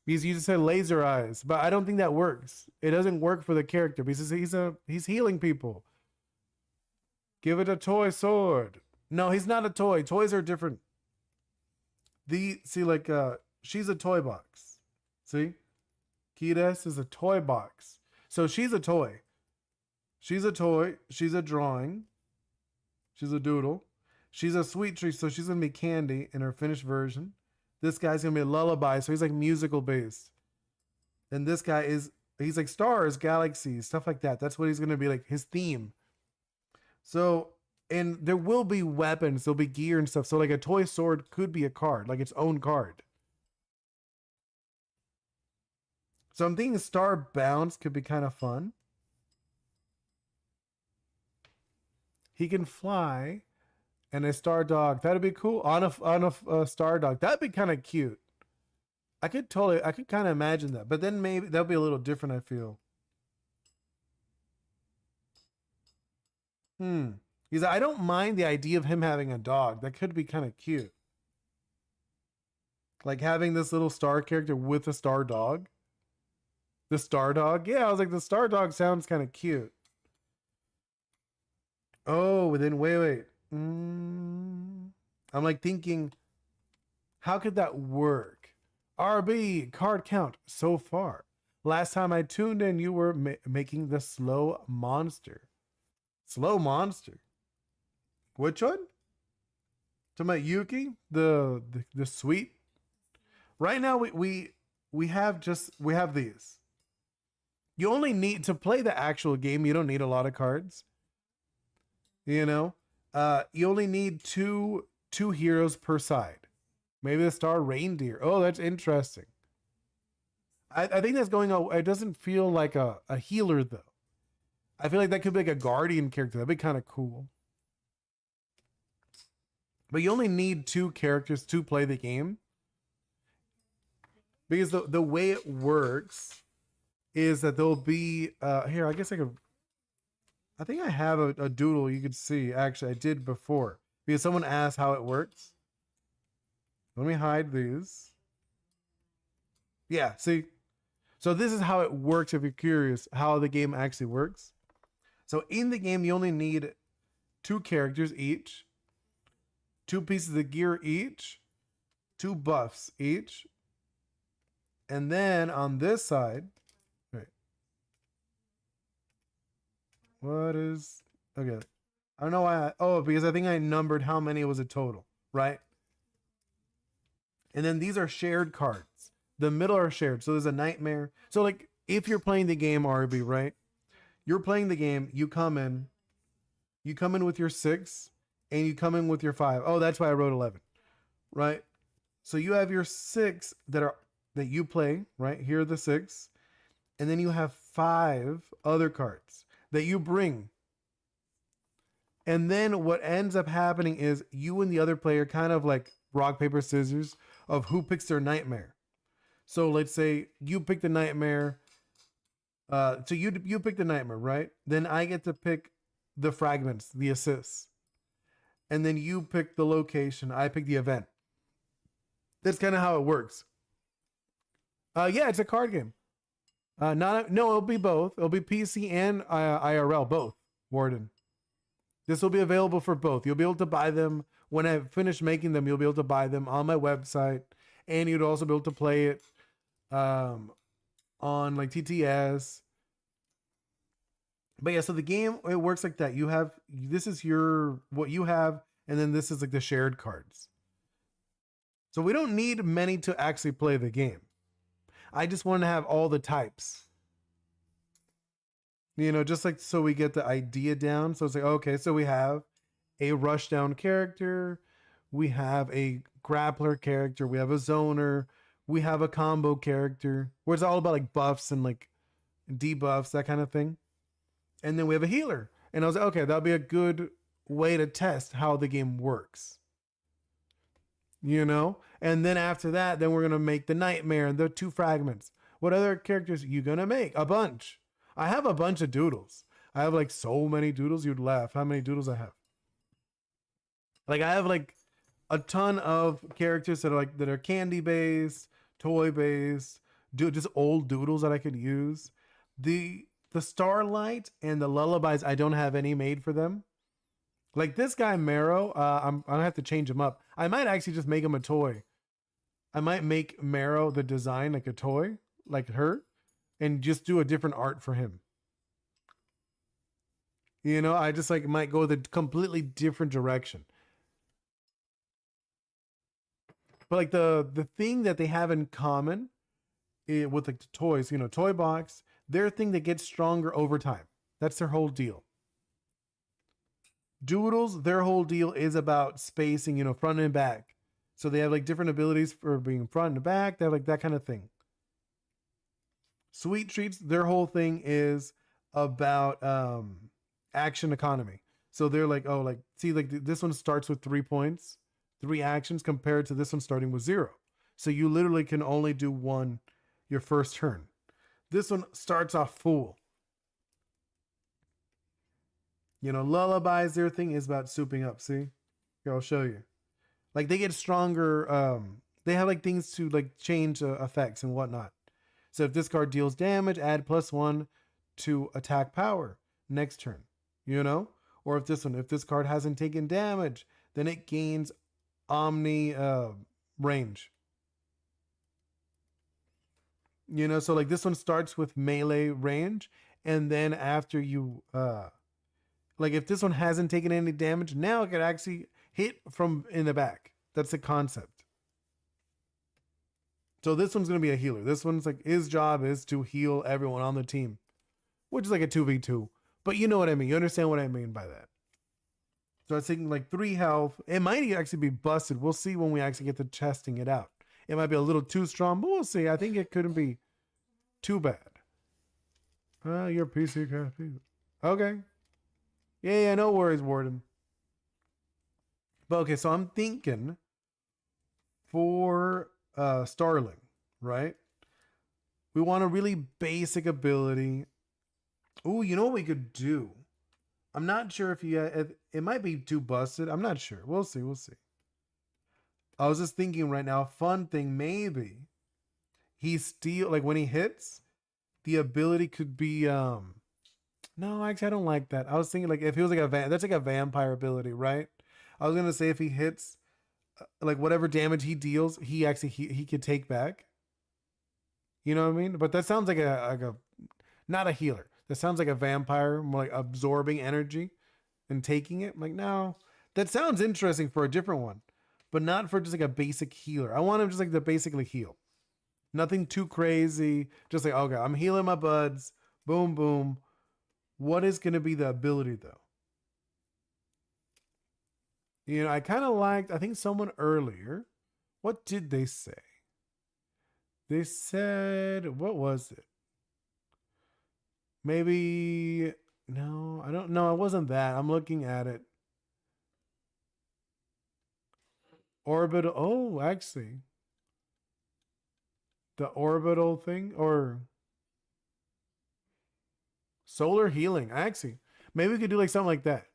Because you just said laser eyes, but I don't think that works. It doesn't work for the character because he's healing people. Give it a toy sword. No, he's not a toy. Toys are different. She's a toy box. See? Kides is a toy box. So she's a toy. She's a toy. She's a drawing. She's a doodle. She's a sweet treat, so she's going to be candy in her finished version. This guy's going to be a lullaby, so he's like musical based. And this guy he's like stars, galaxies, stuff like that. That's what he's going to be like, his theme. So, and there will be weapons, there'll be gear and stuff. So like a toy sword could be a card, like its own card. So I'm thinking Star Bounce could be kind of fun. He can fly, and a Star Dog. That'd be cool. On a Star Dog. That'd be kind of cute. I could kind of imagine that. But then maybe that'll be a little different, I feel. Because I don't mind the idea of him having a dog. That could be kind of cute. Like having this little star character with a star dog. The star dog? Yeah, I was like, the star dog sounds kind of cute. Oh, then wait. I'm like thinking, how could that work? RB, card count so far. Last time I tuned in, you were making the slow monster. Slow monster. Which one? Talking about Yuki, the sweet. Right now we have these. You only need to play the actual game. You don't need a lot of cards. You know, you only need two heroes per side. Maybe the star reindeer. Oh, that's interesting. I think that's going. It doesn't feel like a healer though. I feel like that could be like a guardian character. That'd be kind of cool. But you only need two characters to play the game. Because the way it works is that there'll be here, I guess I think I have a doodle you could see. Actually, I did before. Because someone asked how it works. Let me hide these. Yeah, see? So this is how it works if you're curious how the game actually works. So in the game, you only need two characters each, two pieces of gear each, two buffs each. And then on this side, wait. What is, okay. I don't know why, because I think I numbered how many was a total, right? And then these are shared cards. The middle are shared. So there's a nightmare. So like if you're playing the game RB, right? You're playing the game, you come in with your 6 and you come in with your 5. Oh, that's why I wrote 11. Right? So you have your 6 that you play, right? Here are the 6. And then you have 5 other cards that you bring. And then what ends up happening is you and the other player kind of like rock, paper, scissors of who picks their nightmare. So let's say you pick the nightmare. So you pick the nightmare, right? Then I get to pick the fragments, the assists. And then you pick the location. I pick the event. That's kind of how it works. Yeah, it's a card game. No, it'll be both. It'll be PC and IRL, both. Warden. This will be available for both. You'll be able to buy them when I finish making them. You'll be able to buy them on my website, and you'd also be able to play it on like TTS. But yeah, so the game, it works like that. This is what you have, and then this is like the shared cards. So we don't need many to actually play the game. I just want to have all the types. Just like so we get the idea down. So it's like, okay, so we have a rushdown character, we have a grappler character, we have a zoner, we have a combo character, where it's all about like buffs and like debuffs, that kind of thing. And then we have a healer. And I was like, okay, that'll be a good way to test how the game works. And then after that, then we're going to make the nightmare and the 2 fragments. What other characters are you going to make? A bunch. I have a bunch of doodles. I have like so many doodles, you'd laugh how many doodles I have. Like I have like a ton of characters that are candy based, toy based, just old doodles that I could use. The Starlight and the Lullabies, I don't have any made for them. Like this guy Marrow, I'm gonna have to change him up. I might actually just make him a toy. I might make Marrow the design like a toy, like her, and just do a different art for him. I just like might go the completely different direction. But like the thing that they have in common with like the toys, Toy Box, their thing that gets stronger over time. That's their whole deal. Doodles, their whole deal is about spacing, front and back. So they have like different abilities for being front and back. They have like that kind of thing. Sweet Treats, their whole thing is about action economy. So they're like, oh, like, see, like this one starts with 3 points, 3 actions compared to this one starting with 0. So you literally can only do one your first turn. This one starts off full. You know, Lullabies, their thing is about souping up. See? Here, I'll show you. Like they get stronger. They have like things to like change effects and whatnot. So if this card deals damage, add +1 to attack power next turn. You know? Or if this card hasn't taken damage, then it gains Omni range. You know, so like this one starts with melee range, and then after you like if this one hasn't taken any damage, now it could actually hit from in the back. That's the concept. So this one's gonna be a healer. This one's like his job is to heal everyone on the team, which is like a 2v2. But you know what I mean. You understand what I mean by that. So I was thinking like 3 health. It might actually be busted. We'll see when we actually get to testing it out. It might be a little too strong, but we'll see. I think it couldn't be too bad. Your PC copy. Okay. Yeah, no worries, Warden. But okay, so I'm thinking for Starling, right? We want a really basic ability. Oh, you know what we could do? I'm not sure if it might be too busted. I'm not sure. We'll see. We'll see. I was just thinking right now, fun thing, maybe he steal like when he hits, the ability could be no, actually I don't like that. I was thinking like if he was like that's like a vampire ability, right? I was gonna say if he hits like whatever damage he deals, he could take back. You know what I mean? But that sounds like a not a healer. That sounds like a vampire, more like absorbing energy and taking it. I'm like, no, that sounds interesting for a different one, but not for just like a basic healer. I want him just like to basically heal. Nothing too crazy. Just like, okay, I'm healing my buds. Boom, boom. What is going to be the ability though? You know, I kind of liked, I think someone earlier, what did they say? They said, what was it? Maybe, no, I don't know. It wasn't that. I'm looking at it. Orbital, oh, actually, the orbital thing or solar healing. Actually, maybe we could do like something like that.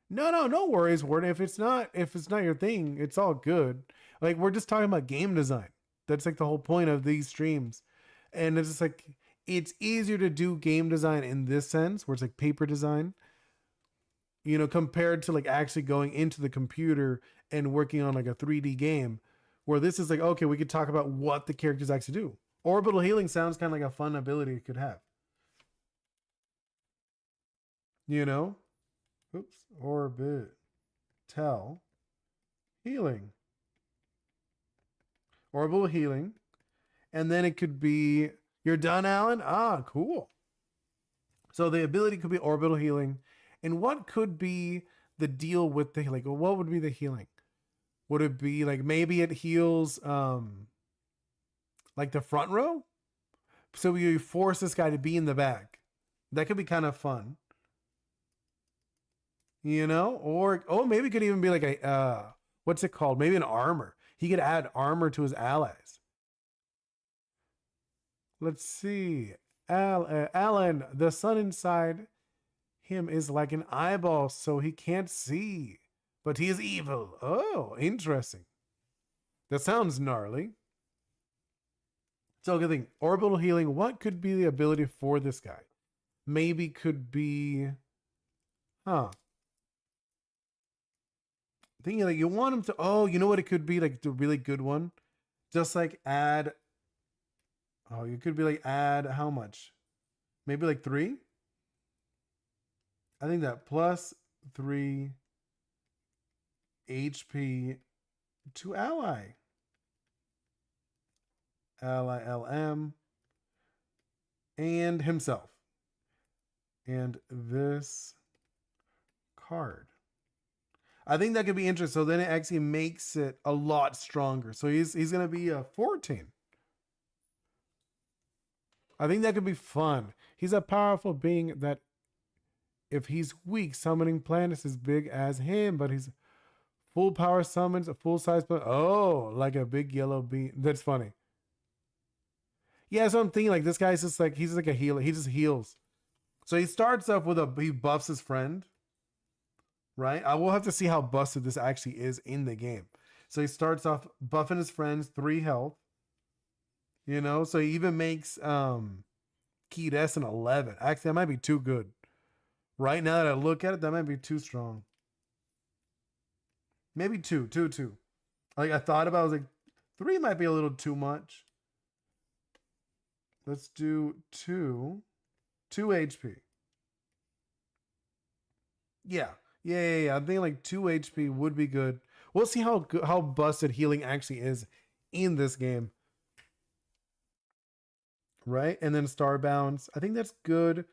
No worries, Warden. If it's not your thing, it's all good. Like we're just talking about game design. That's like the whole point of these streams. And it's just like it's easier to do game design in this sense, where it's like paper design, you know, compared to like actually going into the computer and working on like a 3D game, where this is like, okay, we could talk about what the characters actually do. Orbital healing sounds kind of like a fun ability it could have. You know? Oops. Orbit. Tell. Healing. Orbital healing. And then it could be, you're done, Alan? Ah, cool. So the ability could be orbital healing. And what could be the deal with the, like, what would be the healing? Would it be like maybe it heals like the front row? So you force this guy to be in the back. That could be kind of fun. You know? Or oh, maybe it could even be like a what's it called? Maybe an armor. He could add armor to his allies. Let's see. Alan, the sun inside him is like an eyeball, so he can't see. But he is evil. Oh, interesting. That sounds gnarly. So good thing. Orbital healing. What could be the ability for this guy? Maybe could be, huh? Thinking like you want him to. Oh, you know what it could be like the really good one. Just like add. Oh, you could be like add how much? Maybe like 3. I think that +3 HP to ally. Ally LM and himself. And this card. I think that could be interesting. So then it actually makes it a lot stronger. So he's gonna be a 14. I think that could be fun. He's a powerful being that if he's weak, summoning planets as big as him, but he's full power summons a full size planet. Oh, like a big yellow beam. That's funny. Yeah, so I'm thinking like this guy's just like he's like a healer. He just heals. So he starts off with he buffs his friend, right? I will have to see how busted this actually is in the game. So he starts off buffing his friends 3 health. You know, so he even makes Key S an 11. Actually, that might be too good. Right now that I look at it, that might be too strong. Maybe 2. Like I thought about, I was like, 3 might be a little too much. Let's do 2 HP. Yeah. I think like 2 HP would be good. We'll see how busted healing actually is in this game. Right? And then Star Bounce. I think that's good.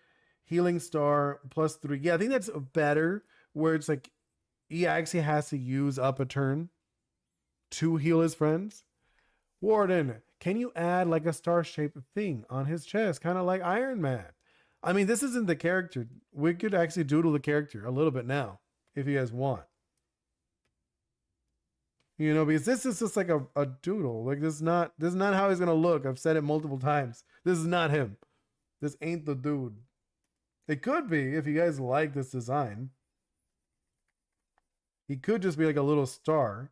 Healing Star +3. Yeah, I think that's better where it's like he actually has to use up a turn to heal his friends. Warden, can you add like a star-shaped thing on his chest, kind of like Iron Man? I mean, this isn't the character. We could actually doodle the character a little bit now, if you guys want. You know, because this is just like a doodle. Like this is not how he's gonna look. I've said it multiple times. This is not him. This ain't the dude. It could be if you guys like this design. He could just be like a little star.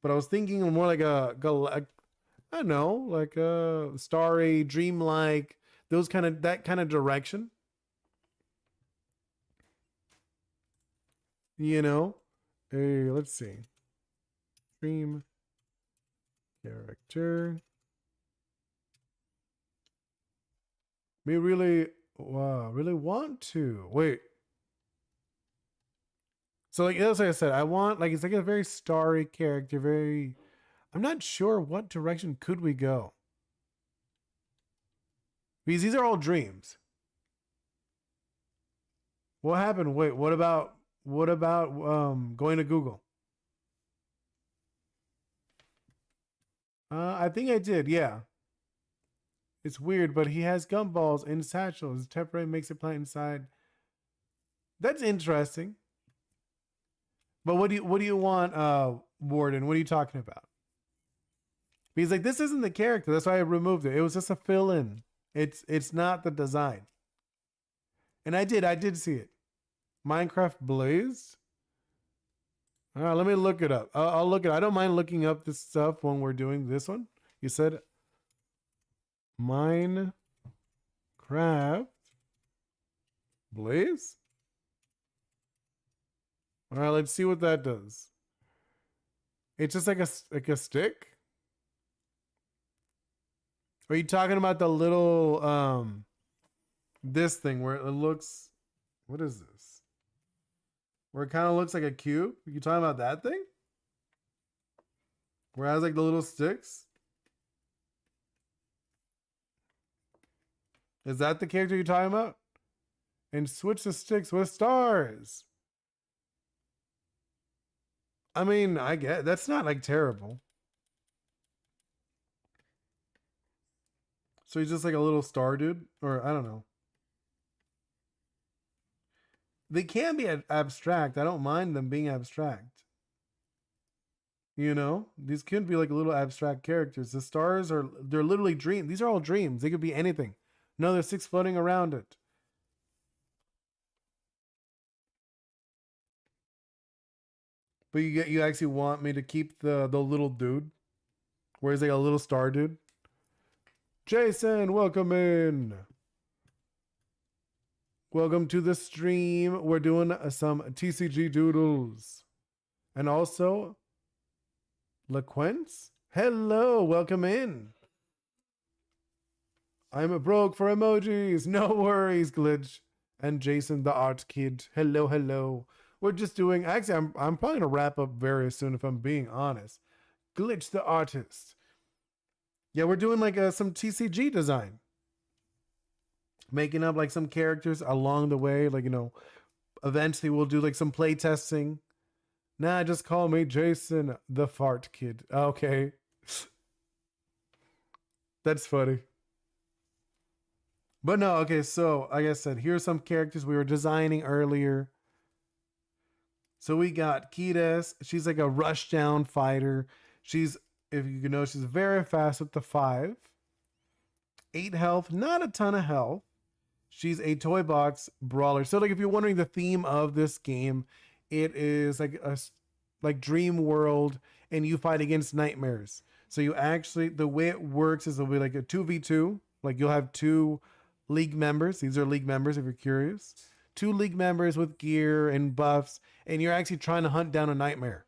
But I was thinking more like I don't know, like a starry, dreamlike, that kind of direction. You know? Hey, let's see. Dream character. We really want to. Wait. So like as I said, I want like it's like a very starry character, very I'm not sure what direction could we go. Because these are all dreams. What happened? Wait, what about going to Google? I think I did, yeah. It's weird, but he has gumballs in satchels. Temporary makes it plant inside. That's interesting. But what do you want, Warden? What are you talking about? Because like this isn't the character. That's why I removed it. It was just a fill-in. It's not the design. And I did see it. Minecraft Blaze. All right, let me look it up. I'll look it. I don't mind looking up this stuff when we're doing this one. You said Minecraft Blaze. All right, let's see what that does. It's just like a stick. Are you talking about the little this thing where it looks? What is this? Where it kind of looks like a cube? Are you talking about that thing? Where it has like the little sticks? Is that the character you're talking about? And switch the sticks with stars. I mean, I get that's not like terrible. So he's just like a little star dude, or I don't know. They can be abstract. I don't mind them being abstract. You know, these could be like little abstract characters. The stars they're literally dreams. These are all dreams. They could be anything. No, there's 6 floating around it. But you actually want me to keep the little dude, where he's like a little star dude. Jason, welcome in. Welcome to the stream. We're doing some TCG doodles. And also, LaQuence, hello, welcome in. I'm a broke for emojis. No worries, Glitch. And Jason, the art kid. Hello. We're just doing, actually, I'm probably going to wrap up very soon if I'm being honest. Glitch, the artist. Yeah, we're doing like some TCG design. Making up like some characters along the way. Like, you know, eventually we'll do like some play testing. Nah, just call me Jason, the fart kid. Okay. That's funny. But no, okay, so like I said, here's some characters we were designing earlier. So we got Kides. She's like a rushdown fighter. She's, if you can know, she's very fast with the 5. 8 health, not a ton of health. She's a toy box brawler. So like if you're wondering the theme of this game, it is like a like dream world and you fight against nightmares. So you actually, the way it works is it'll be like a 2v2. Like you'll have 2 league members. These are league members if you're curious. 2 league members with gear and buffs, and you're actually trying to hunt down a nightmare.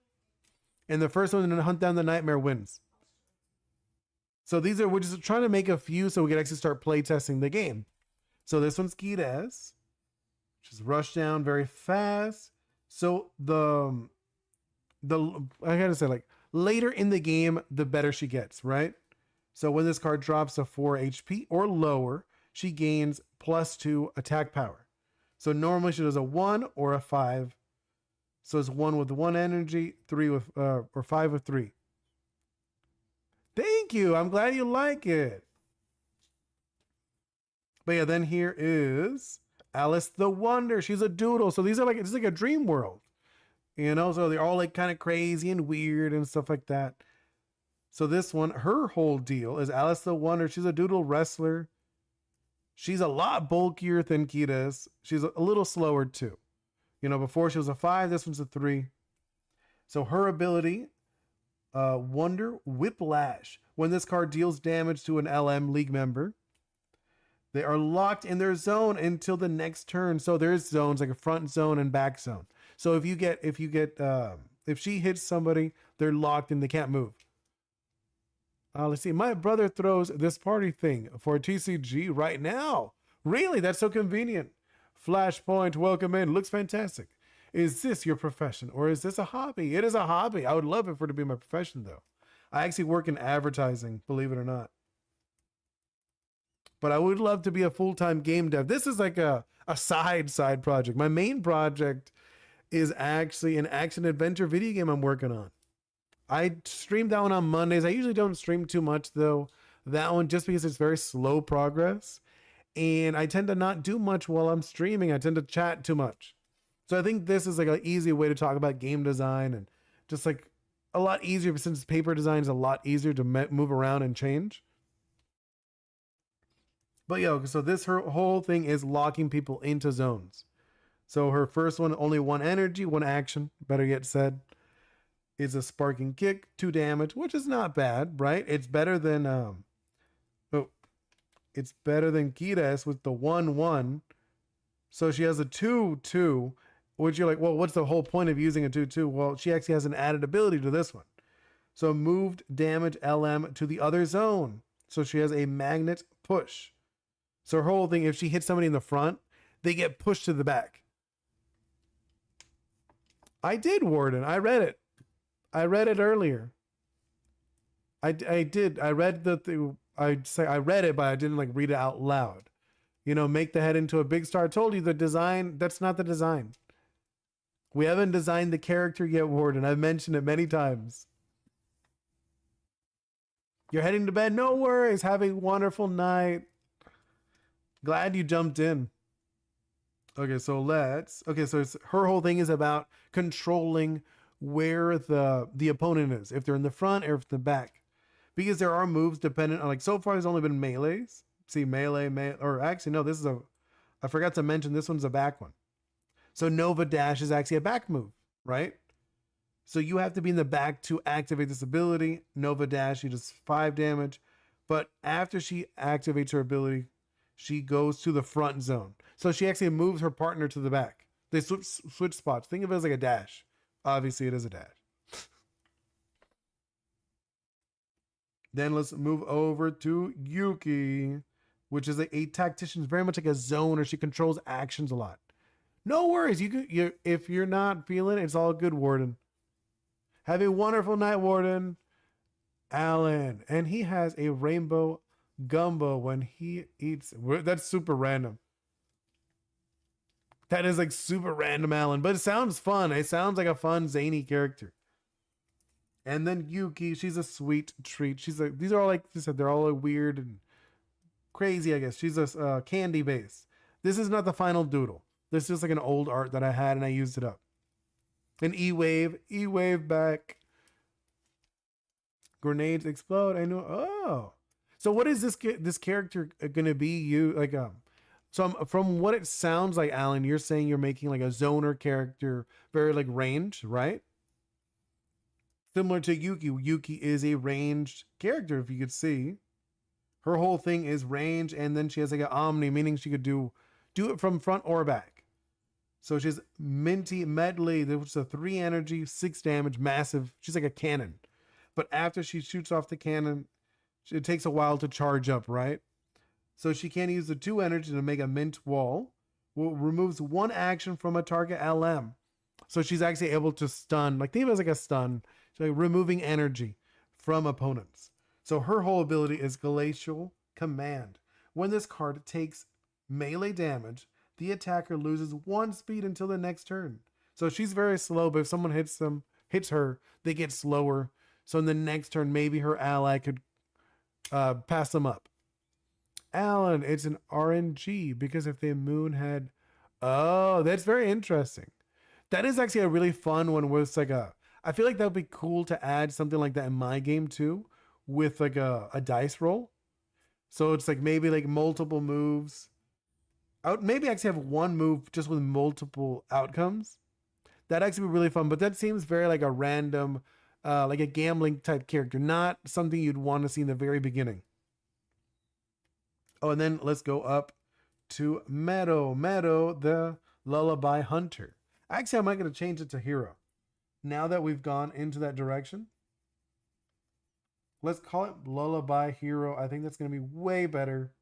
And the first one to hunt down the nightmare wins. So these are, we're just trying to make a few so we can actually start playtesting the game. So this one's Kides. She's rushed down very fast. So the I gotta say, like later in the game, the better she gets, right? So when this card drops to 4 HP or lower, she gains +2 attack power. So normally she does a 1 or a 5. So it's 1 with 1 energy, 3 with or 5 with 3. Thank you. I'm glad you like it. But yeah, then here is Alice the Wonder. She's a doodle. So these are like, it's like a dream world. You know, so they're all like kind of crazy and weird and stuff like that. So this one, her whole deal is Alice the Wonder. She's a doodle wrestler. She's a lot bulkier than Kides. She's a little slower too. You know, before she was a 5, this one's a 3. So her ability, Wonder Whiplash. When this card deals damage to an LM League member, they are locked in their zone until the next turn. So there's zones like a front zone and back zone. So if she hits somebody, they're locked and they can't move. Let's see. My brother throws this party thing for TCG right now. Really? That's so convenient. Flashpoint, welcome in. Looks fantastic. Is this your profession or is this a hobby? It is a hobby. I would love it for it to be my profession though. I actually work in advertising, believe it or not. But I would love to be a full-time game dev. This is like a side project. My main project is actually an action adventure video game I'm working on. I stream that one on Mondays. I usually don't stream too much though. That one just because it's very slow progress. And I tend to not do much while I'm streaming. I tend to chat too much. So I think this is like an easy way to talk about game design and just like a lot easier since paper design is a lot easier to move around and change. But yo, so this her whole thing is locking people into zones. So her first one, only 1 energy, 1 action, better yet said, is a sparking kick, 2 damage, which is not bad, right? It's better than it's better than Kides with the 1/1. So she has a 2/2, which you're like, well, what's the whole point of using a 2/2? Well, she actually has an added ability to this one. So moved damage LM to the other zone. So she has a magnet push. So her whole thing, if she hits somebody in the front, they get pushed to the back. I did, Warden. I read it. I read it earlier. I did. I read I read it, but I didn't like read it out loud. You know, make the head into a big star. I told you the design, that's not the design. We haven't designed the character yet, Warden. I've mentioned it many times. You're heading to bed. No worries. Have a wonderful night. Glad you jumped in. Okay, so it's her whole thing is about controlling where the opponent is, if they're in the front or if the back, because there are moves dependent on, like, so far there's only been melees. See, melee, or actually no, this is I forgot to mention this one's a back one. So Nova Dash is actually a back move, right? So you have to be in the back to activate this ability. Nova Dash, she does 5 damage, but after she activates her ability, she goes to the front zone. So she actually moves her partner to the back. They switch spots. Think of it as like a dash. Obviously, it is a dash. Then let's move over to Yuki, which is a tactician, very much like a zoner. She controls actions a lot. No worries. If you're not feeling it, it's all good, Warden. Have a wonderful night, Warden. Alan. And he has a rainbow gumbo when he eats. That's super random. That is like super random, Alan, but it sounds fun. It sounds like a fun, zany character. And then Yuki, she's a sweet treat. She's like, these are all like I said, they're all like weird and crazy, I guess. She's a candy base. This is not the final doodle. This is just like an old art that I had and I used it up. An E-wave, E-wave back. Grenades explode. I know. Oh, so what is this character gonna be? You like So from what it sounds like, Alan, you're saying you're making like a zoner character, very like ranged, right? Similar to Yuki. Yuki is a ranged character, if you could see. Her whole thing is range, and then she has like an omni, meaning she could do it from front or back. So she's minty medley, which is a 3 energy, 6 damage, massive. She's like a cannon. But after she shoots off the cannon, it takes a while to charge up, right? So she can't use the 2 energy to make a mint wall. Removes 1 action from a target LM. So she's actually able to stun. Like think of it as like a stun. She's like removing energy from opponents. So her whole ability is Glacial Command. When this card takes melee damage, the attacker loses 1 speed until the next turn. So she's very slow, but if someone hits her, they get slower. So in the next turn, maybe her ally could pass them up. Alan, it's an RNG because if the moon had... Oh, that's very interesting. That is actually a really fun one where it's like a... I feel like that would be cool to add something like that in my game too, with like a dice roll. So it's like maybe like multiple moves. Maybe actually have one move just with multiple outcomes. That'd actually be really fun, but that seems very like a random, like a gambling type character, not something you'd want to see in the very beginning. Oh, and then let's go up to Meadow, the Lullaby Hunter. Actually, I might going to change it to Hero. Now that we've gone into that direction, let's call it Lullaby Hero. I think that's going to be way better.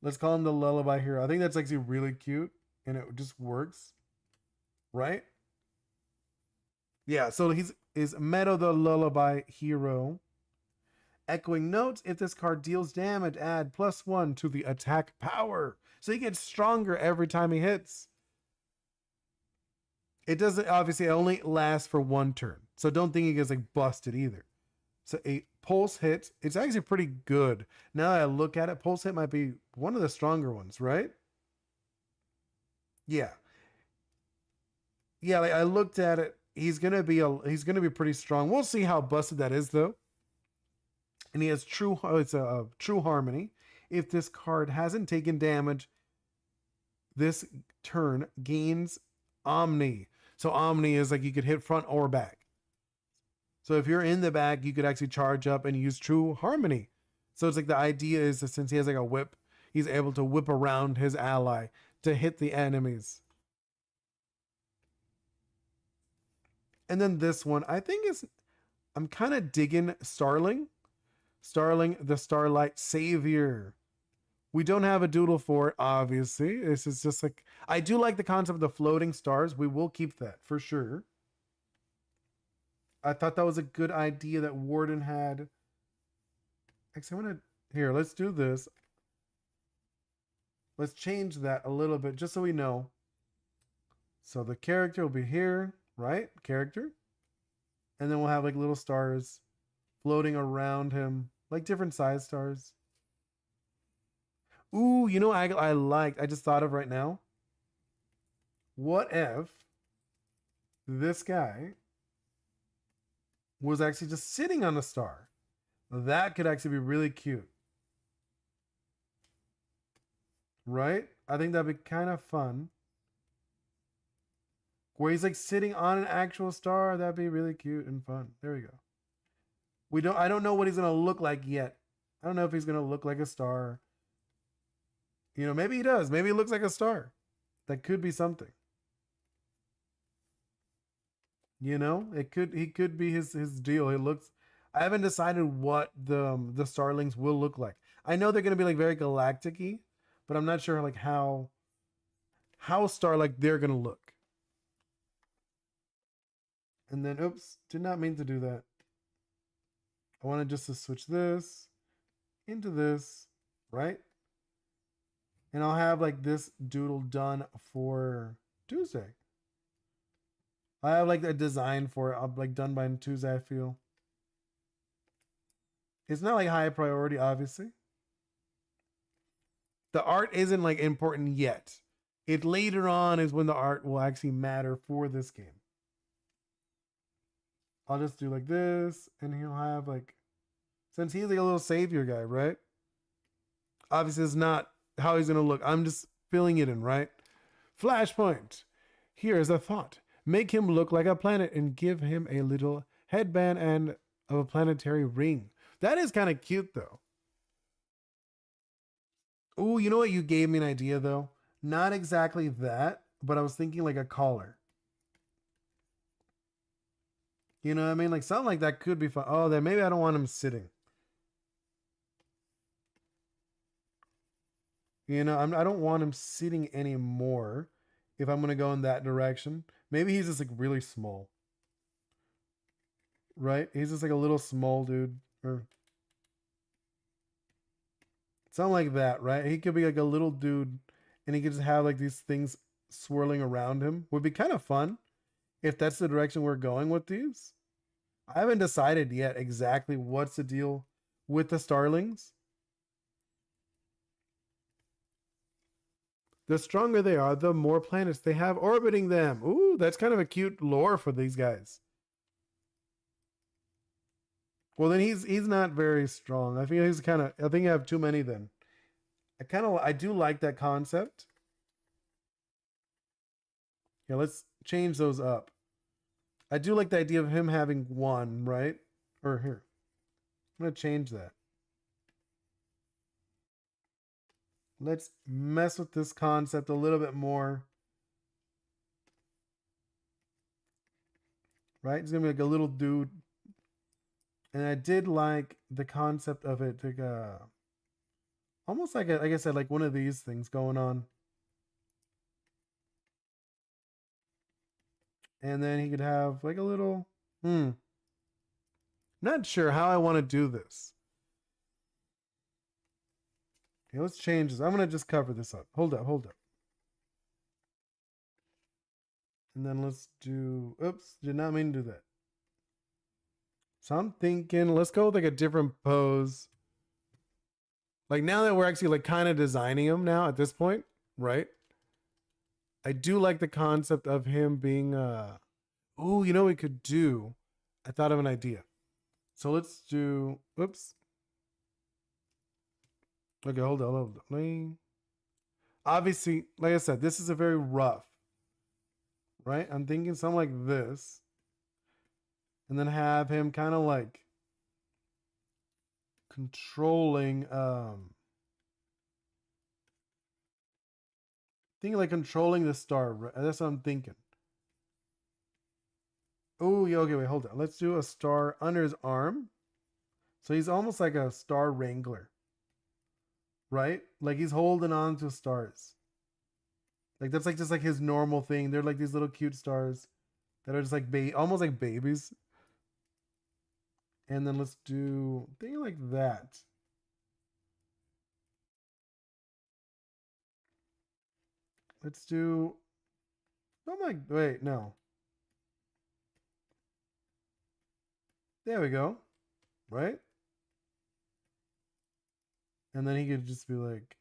Let's call him the Lullaby Hero. I think that's actually really cute and it just works. Right? Yeah, so is Meadow the Lullaby Hero. Echoing notes, if this card deals damage, add +1 to the attack power. So he gets stronger every time he hits. It doesn't, obviously, it only lasts for 1 turn. So don't think he gets like busted either. So a pulse hit, it's actually pretty good. Now that I look at it, pulse hit might be one of the stronger ones, right? Yeah. Yeah, like I looked at it. He's gonna be pretty strong. We'll see how busted that is though. And he has it's a true harmony. If this card hasn't taken damage this turn, gains Omni. So Omni is like you could hit front or back. So if you're in the back, you could actually charge up and use true harmony. So it's like the idea is that since he has like a whip, he's able to whip around his ally to hit the enemies. And then this one, I think I'm kind of digging Starling. Starling, the Starlight Savior. We don't have a doodle for it, obviously. This is just like, I do like the concept of the floating stars. We will keep that for sure. I thought that was a good idea that Warden had. Actually, I'm gonna, here, let's do this. Let's change that a little bit just so we know. So the character will be here, right? Character. And then we'll have like little stars floating around him, like different size stars. Ooh, you know I just thought of right now. What if this guy was actually just sitting on a star? That could actually be really cute. Right? I think that'd be kind of fun. Where he's like sitting on an actual star, that'd be really cute and fun. There we go. I don't know what he's gonna look like yet. I don't know if he's gonna look like a star. You know, maybe he does. Maybe he looks like a star. That could be something. You know, he could be his deal. It looks, I haven't decided what the starlings will look like. I know they're gonna be like very galactic-y, but I'm not sure like how star like they're gonna look. And then oops, did not mean to do that. I wanted just to switch this into this, right? And I'll have like this doodle done for Tuesday. I have like a design for it. I'll like done by Tuesday, I feel. It's not like high priority, obviously. The art isn't like important yet. It later on is when the art will actually matter for this game. I'll just do like this, and he'll have like, since he's like a little savior guy, right? Obviously, it's not how he's gonna look. I'm just filling it in, right? Flashpoint. Here's a thought. Make him look like a planet and give him a little headband and of a planetary ring. That is kind of cute though. Oh, you know what? You gave me an idea though. Not exactly that, but I was thinking like a collar. You know what I mean? Like something like that could be fun. Oh, then maybe I don't want him sitting. You know, I don't want him sitting anymore if I'm going to go in that direction. Maybe he's just like really small. Right? He's just like a little small dude. Or something like that, right? He could be like a little dude and he could just have like these things swirling around him. Would be kind of fun if that's the direction we're going with these. I haven't decided yet exactly what's the deal with the starlings. The stronger they are, the more planets they have orbiting them. Ooh, that's kind of a cute lore for these guys. Well, then he's not very strong. I think he's kind of. I think you have too many. Then I do like that concept. Yeah, let's change those up. I do like the idea of him having one, right? Or here, I'm gonna change that. Let's mess with this concept a little bit more. Right? It's gonna be like a little dude. And I did like the concept of it, like almost like like I said, like one of these things going on. And then he could have like a little not sure how I want to do this. Okay, let's change this. I'm gonna just cover this up. Hold up. And then let's do oops, did not mean to do that. So I'm thinking let's go with like a different pose. Like now that we're actually like kind of designing him now at this point, right? I do like the concept of him being oh, you know what we could do? I thought of an idea. So let's do oops. Okay, hold on. Obviously, like I said, this is a very rough, right? I'm thinking something like this. And then have him kind of like controlling thinking like controlling the star. Right? That's what I'm thinking. Oh, yeah, okay, wait, hold on. Let's do a star under his arm. So he's almost like a star wrangler, right? Like he's holding on to stars. Like that's like just like his normal thing. They're like these little cute stars that are just like almost like babies. And then let's do thing like that. Let's do. Oh my! Wait, no. There we go. Right? And then he could just be like,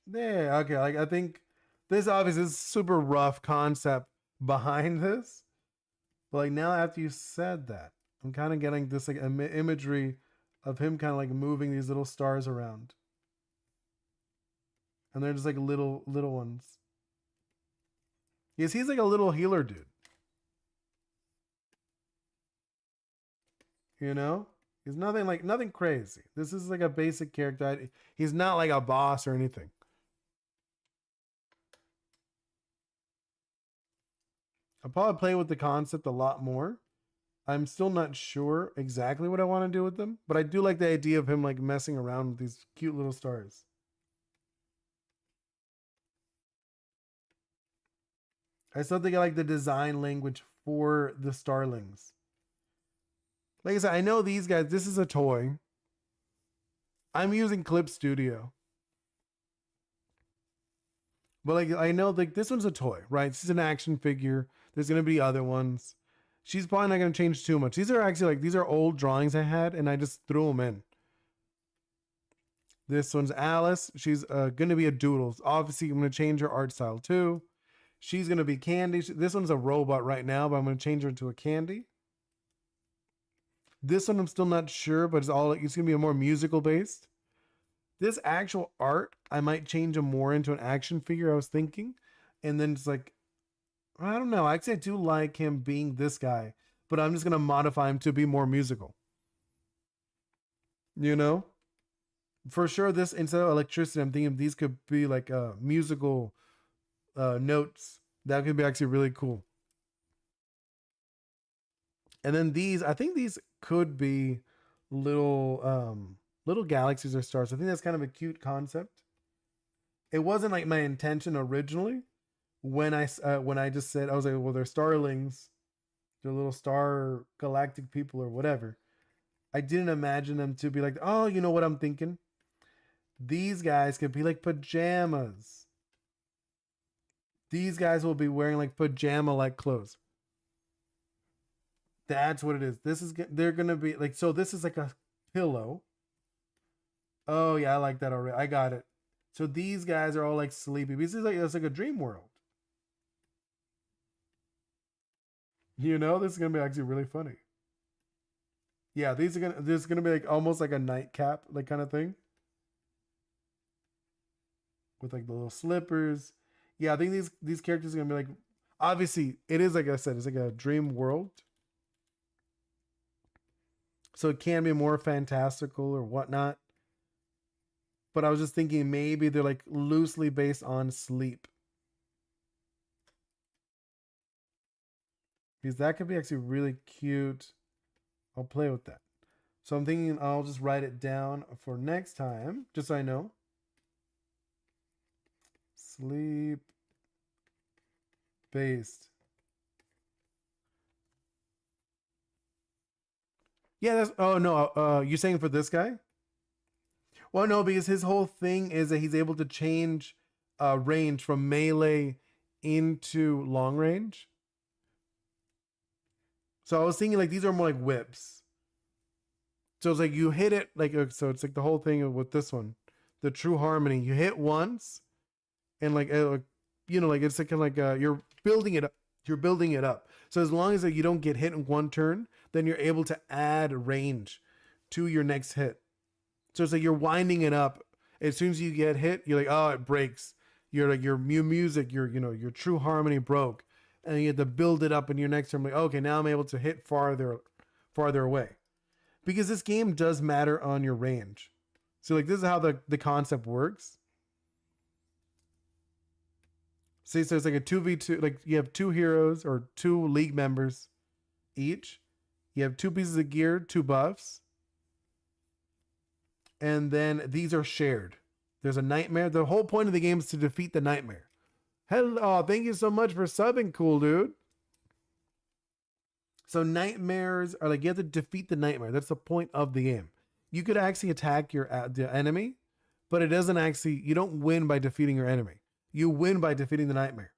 there. Okay, like I think this obviously is super rough concept behind this. But like now after you said that, I'm kind of getting this like imagery of him kind of like moving these little stars around. And they're just like little ones. Yes, he's like a little healer dude. You know? He's nothing crazy. This is like a basic character. He's not like a boss or anything. I'll probably play with the concept a lot more. I'm still not sure exactly what I want to do with them, but I do like the idea of him like messing around with these cute little stars. I still think I like the design language for the starlings. Like I said, I know these guys, this is a toy. I'm using Clip Studio. But like I know like this one's a toy, right? This is an action figure. There's gonna be other ones. She's probably not going to change too much. These are actually like, these are old drawings I had and I just threw them in. This one's Alice. She's going to be a doodle. Obviously, I'm going to change her art style too. She's going to be Candy. This one's a robot right now, but I'm going to change her into a Candy. This one I'm still not sure, but it's going to be a more musical based. This actual art, I might change him more into an action figure, I was thinking. And then it's like, I don't know. Actually, I do like him being this guy, but I'm just going to modify him to be more musical. You know? For sure, this instead of electricity, I'm thinking these could be like musical notes. That could be actually really cool. And then these, I think these could be little galaxies or stars. I think that's kind of a cute concept. It wasn't like my intention originally when I just said, I was like, well, they're starlings, they're little star galactic people or whatever. I didn't imagine them to be like, oh, you know what I'm thinking? These guys could be like pajamas. These guys will be wearing like pajama like clothes. That's what it is. They're gonna be like, so this is like a pillow. Oh yeah, I like that already. I got it. So these guys are all like sleepy. This is like, it's like a dream world. You know, this is gonna be actually really funny. Yeah, this is gonna be like almost like a nightcap, like kind of thing. With like the little slippers. Yeah, I think these characters are gonna be like, obviously it is like I said, it's like a dream world. So it can be more fantastical or whatnot. But I was just thinking maybe they're like loosely based on sleep. Because that could be actually really cute. I'll play with that. So I'm thinking I'll just write it down for next time, just so I know. Sleep based. Yeah, that's, oh no, you saying for this guy? Well, no, because his whole thing is that he's able to change range from melee into long range. So I was thinking like these are more like whips. So it's like you hit it like, so it's like the whole thing with this one, the true harmony. You hit once, and like you know, like it's like kind of like you're building it up. You're building it up. So as long as you don't get hit in one turn, then you're able to add range to your next hit. So it's like you're winding it up. As soon as you get hit, you're like, oh, it breaks. You're like your music, your true harmony broke, and you have to build it up in your next turn. Like, okay, now I'm able to hit farther away, because this game does matter on your range. So like this is how the concept works. See, so it's like a 2v2, like you have two heroes or two league members each. You have two pieces of gear, two buffs. And then these are shared. There's a nightmare. The whole point of the game is to defeat the nightmare. Hello, thank you so much for subbing, cool dude. So nightmares are like, you have to defeat the nightmare. That's the point of the game. You could actually attack the enemy, but it doesn't actually, you don't win by defeating your enemy. You win by defeating the nightmare.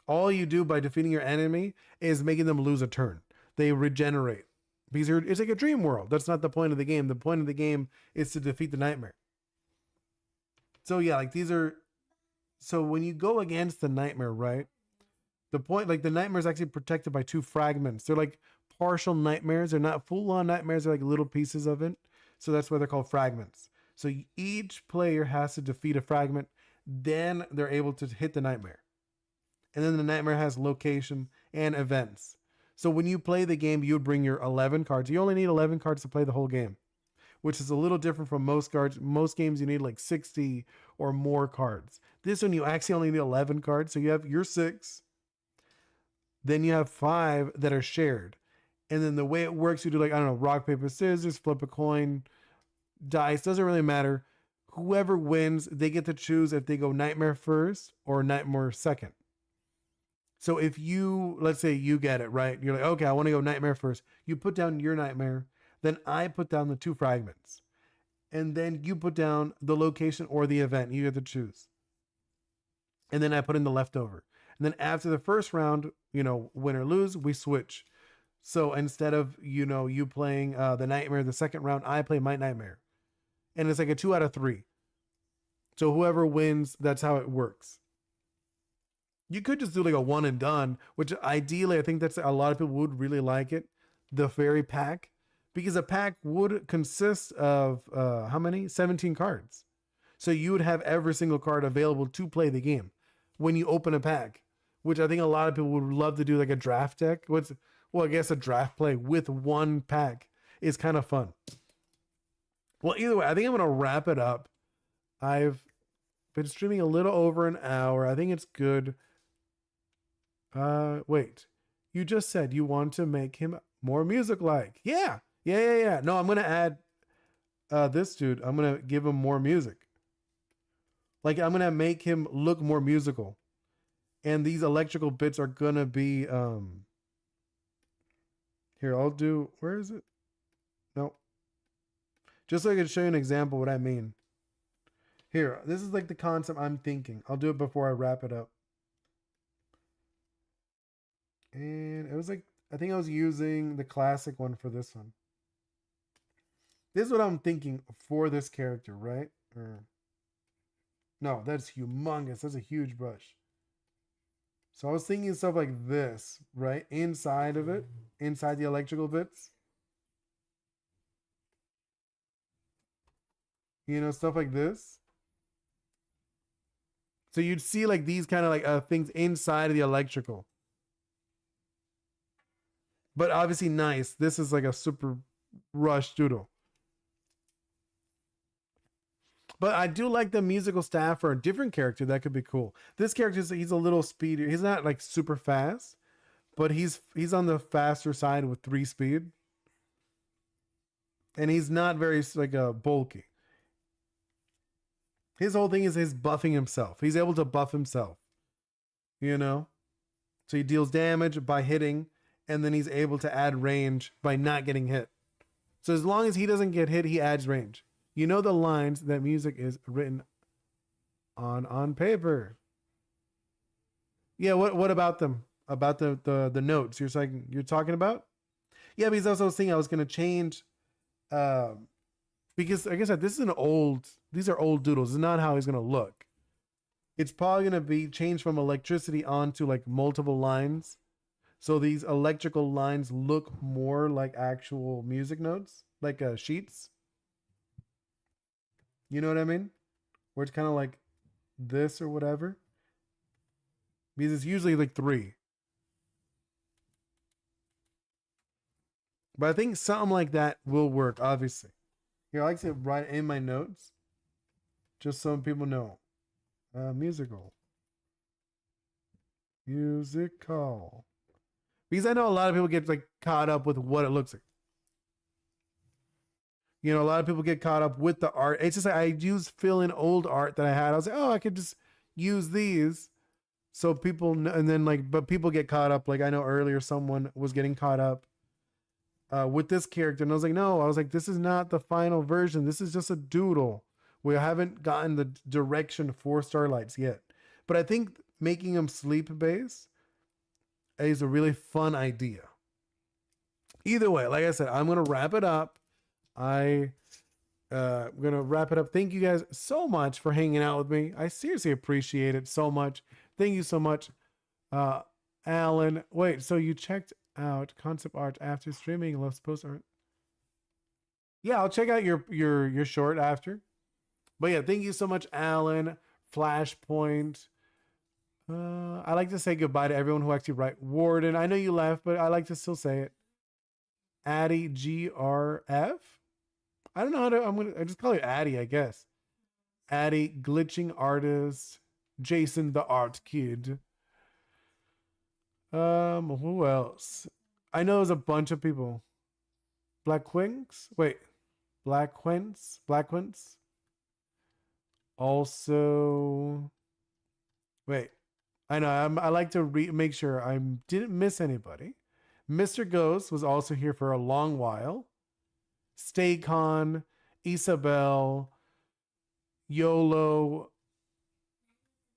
All you do by defeating your enemy is making them lose a turn. They regenerate. Because it's like a dream world. That's not the point of the game. The point of the game is to defeat the nightmare. So yeah, like these are, so when you go against the nightmare, right? The point, like the nightmare is actually protected by two fragments. They're like partial nightmares. They're not full on nightmares. They're like little pieces of it. So that's why they're called fragments. So each player has to defeat a fragment. Then they're able to hit the nightmare. And then the nightmare has location and events. So when you play the game, you would bring your 11 cards. You only need 11 cards to play the whole game, which is a little different from most cards. Most games you need like 60 or more cards. This one you actually only need 11 cards. So you have your 6. Then you have 5 that are shared. And then the way it works, you do like, I don't know, rock, paper, scissors, flip a coin, dice, doesn't really matter. Whoever wins, they get to choose if they go nightmare first or nightmare second. So if you, let's say you get it, right? You're like, okay, I want to go nightmare first. You put down your nightmare. Then I put down the 2 fragments. And then you put down the location or the event. You get to choose. And then I put in the leftover. And then after the first round, you know, win or lose, we switch. So instead of, you playing the nightmare the second round, I play my nightmare. And it's like a 2 out of 3. So whoever wins, that's how it works. You could just do like a one and done, which ideally I think that's a lot of people would really like it. The fairy pack, because a pack would consist of how many? 17 cards. So you would have every single card available to play the game when you open a pack, which I think a lot of people would love to do like a draft deck. Well, I guess a draft play with one pack is kind of fun. Well, either way, I think I'm gonna wrap it up. I've been streaming a little over an hour. I think it's good. Wait. You just said you want to make him more music like. Yeah. Yeah. No, I'm gonna add this dude. I'm gonna give him more music. Like I'm gonna make him look more musical. And these electrical bits are gonna be here, I'll do, where is it? No. Just so I can show you an example what I mean. Here, this is like the concept I'm thinking. I'll do it before I wrap it up. And it was like, I think I was using the classic one for this one. This is what I'm thinking for this character, right? No, that's humongous. That's a huge brush. So I was thinking stuff like this, right? Inside of it, inside the electrical bits. Stuff like this. So you'd see like these kind of like things inside of the electrical. But obviously nice. This is like a super rush doodle. But I do like the musical staff for a different character. That could be cool. This character, he's a little speedier. He's not like super fast, but he's on the faster side with 3 speed. And he's not very like bulky. His whole thing is his buffing himself. He's able to buff himself. So he deals damage by hitting, and then he's able to add range by not getting hit. So as long as he doesn't get hit, he adds range. The lines that music is written on paper. Yeah, what about them? About the notes you're talking about? Yeah, because that's what I was thinking. I was gonna change because like I said, these are old doodles. This is not how he's gonna look. It's probably gonna be changed from electricity onto like multiple lines. So these electrical lines look more like actual music notes, like sheets. You know what I mean? Where it's kind of like this or whatever. Because it's usually like 3. But I think something like that will work, obviously. Here, I like to write in my notes. Just so people know. Musical. Musical. Because I know a lot of people get like caught up with what it looks like. A lot of people get caught up with the art. It's just like I use fill in old art that I had. I was like, oh, I could just use these. So people know, and then but people get caught up. Like I know earlier someone was getting caught up with this character. And I was like, no, I was like, this is not the final version. This is just a doodle. We haven't gotten the direction for Starlights yet. But I think making them sleep based is a really fun idea. Either way, like I said, I'm going to wrap it up. I'm going to wrap it up. Thank you guys so much for hanging out with me. I seriously appreciate it so much. Thank you so much. Alan, wait, so you checked out concept art after streaming Love's post art? Yeah, I'll check out your short after. But yeah, thank you so much, Alan. Flashpoint. I like to say goodbye to everyone who actually write. Warden, I know you left, but I like to still say it. Addy GRF. I don't know how to. I just call you Addy, I guess. Addy, glitching artist. Jason the art kid. Who else? I know there's a bunch of people. Black Quinks? Wait. Black Quints? Black Quints? Also, wait. I know. I like to make sure I didn't miss anybody. Mr. Ghost was also here for a long while. Staycon, Isabel, YOLO.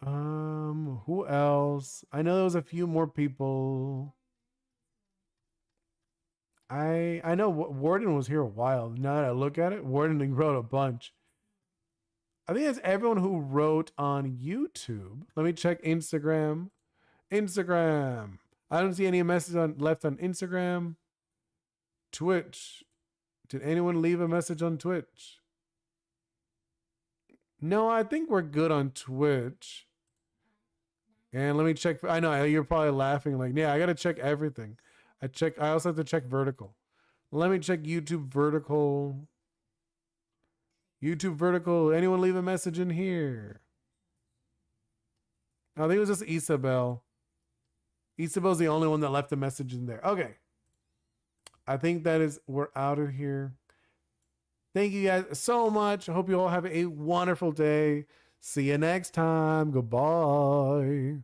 Who else? I know there was a few more people. I know Warden was here a while. Now that I look at it, Warden wrote a bunch. I think it's everyone who wrote on YouTube. Let me check Instagram. Instagram. I don't see any messages left on Instagram. Twitch. Did anyone leave a message on Twitch? No, I think we're good on Twitch. And let me check. I know you're probably laughing like, yeah, I got to check everything. I also have to check vertical. Let me check YouTube vertical. YouTube vertical. Anyone leave a message in here? I think it was just Isabel. Isabel's the only one that left a message in there. Okay. I think we're out of here. Thank you guys so much. I hope you all have a wonderful day. See you next time. Goodbye.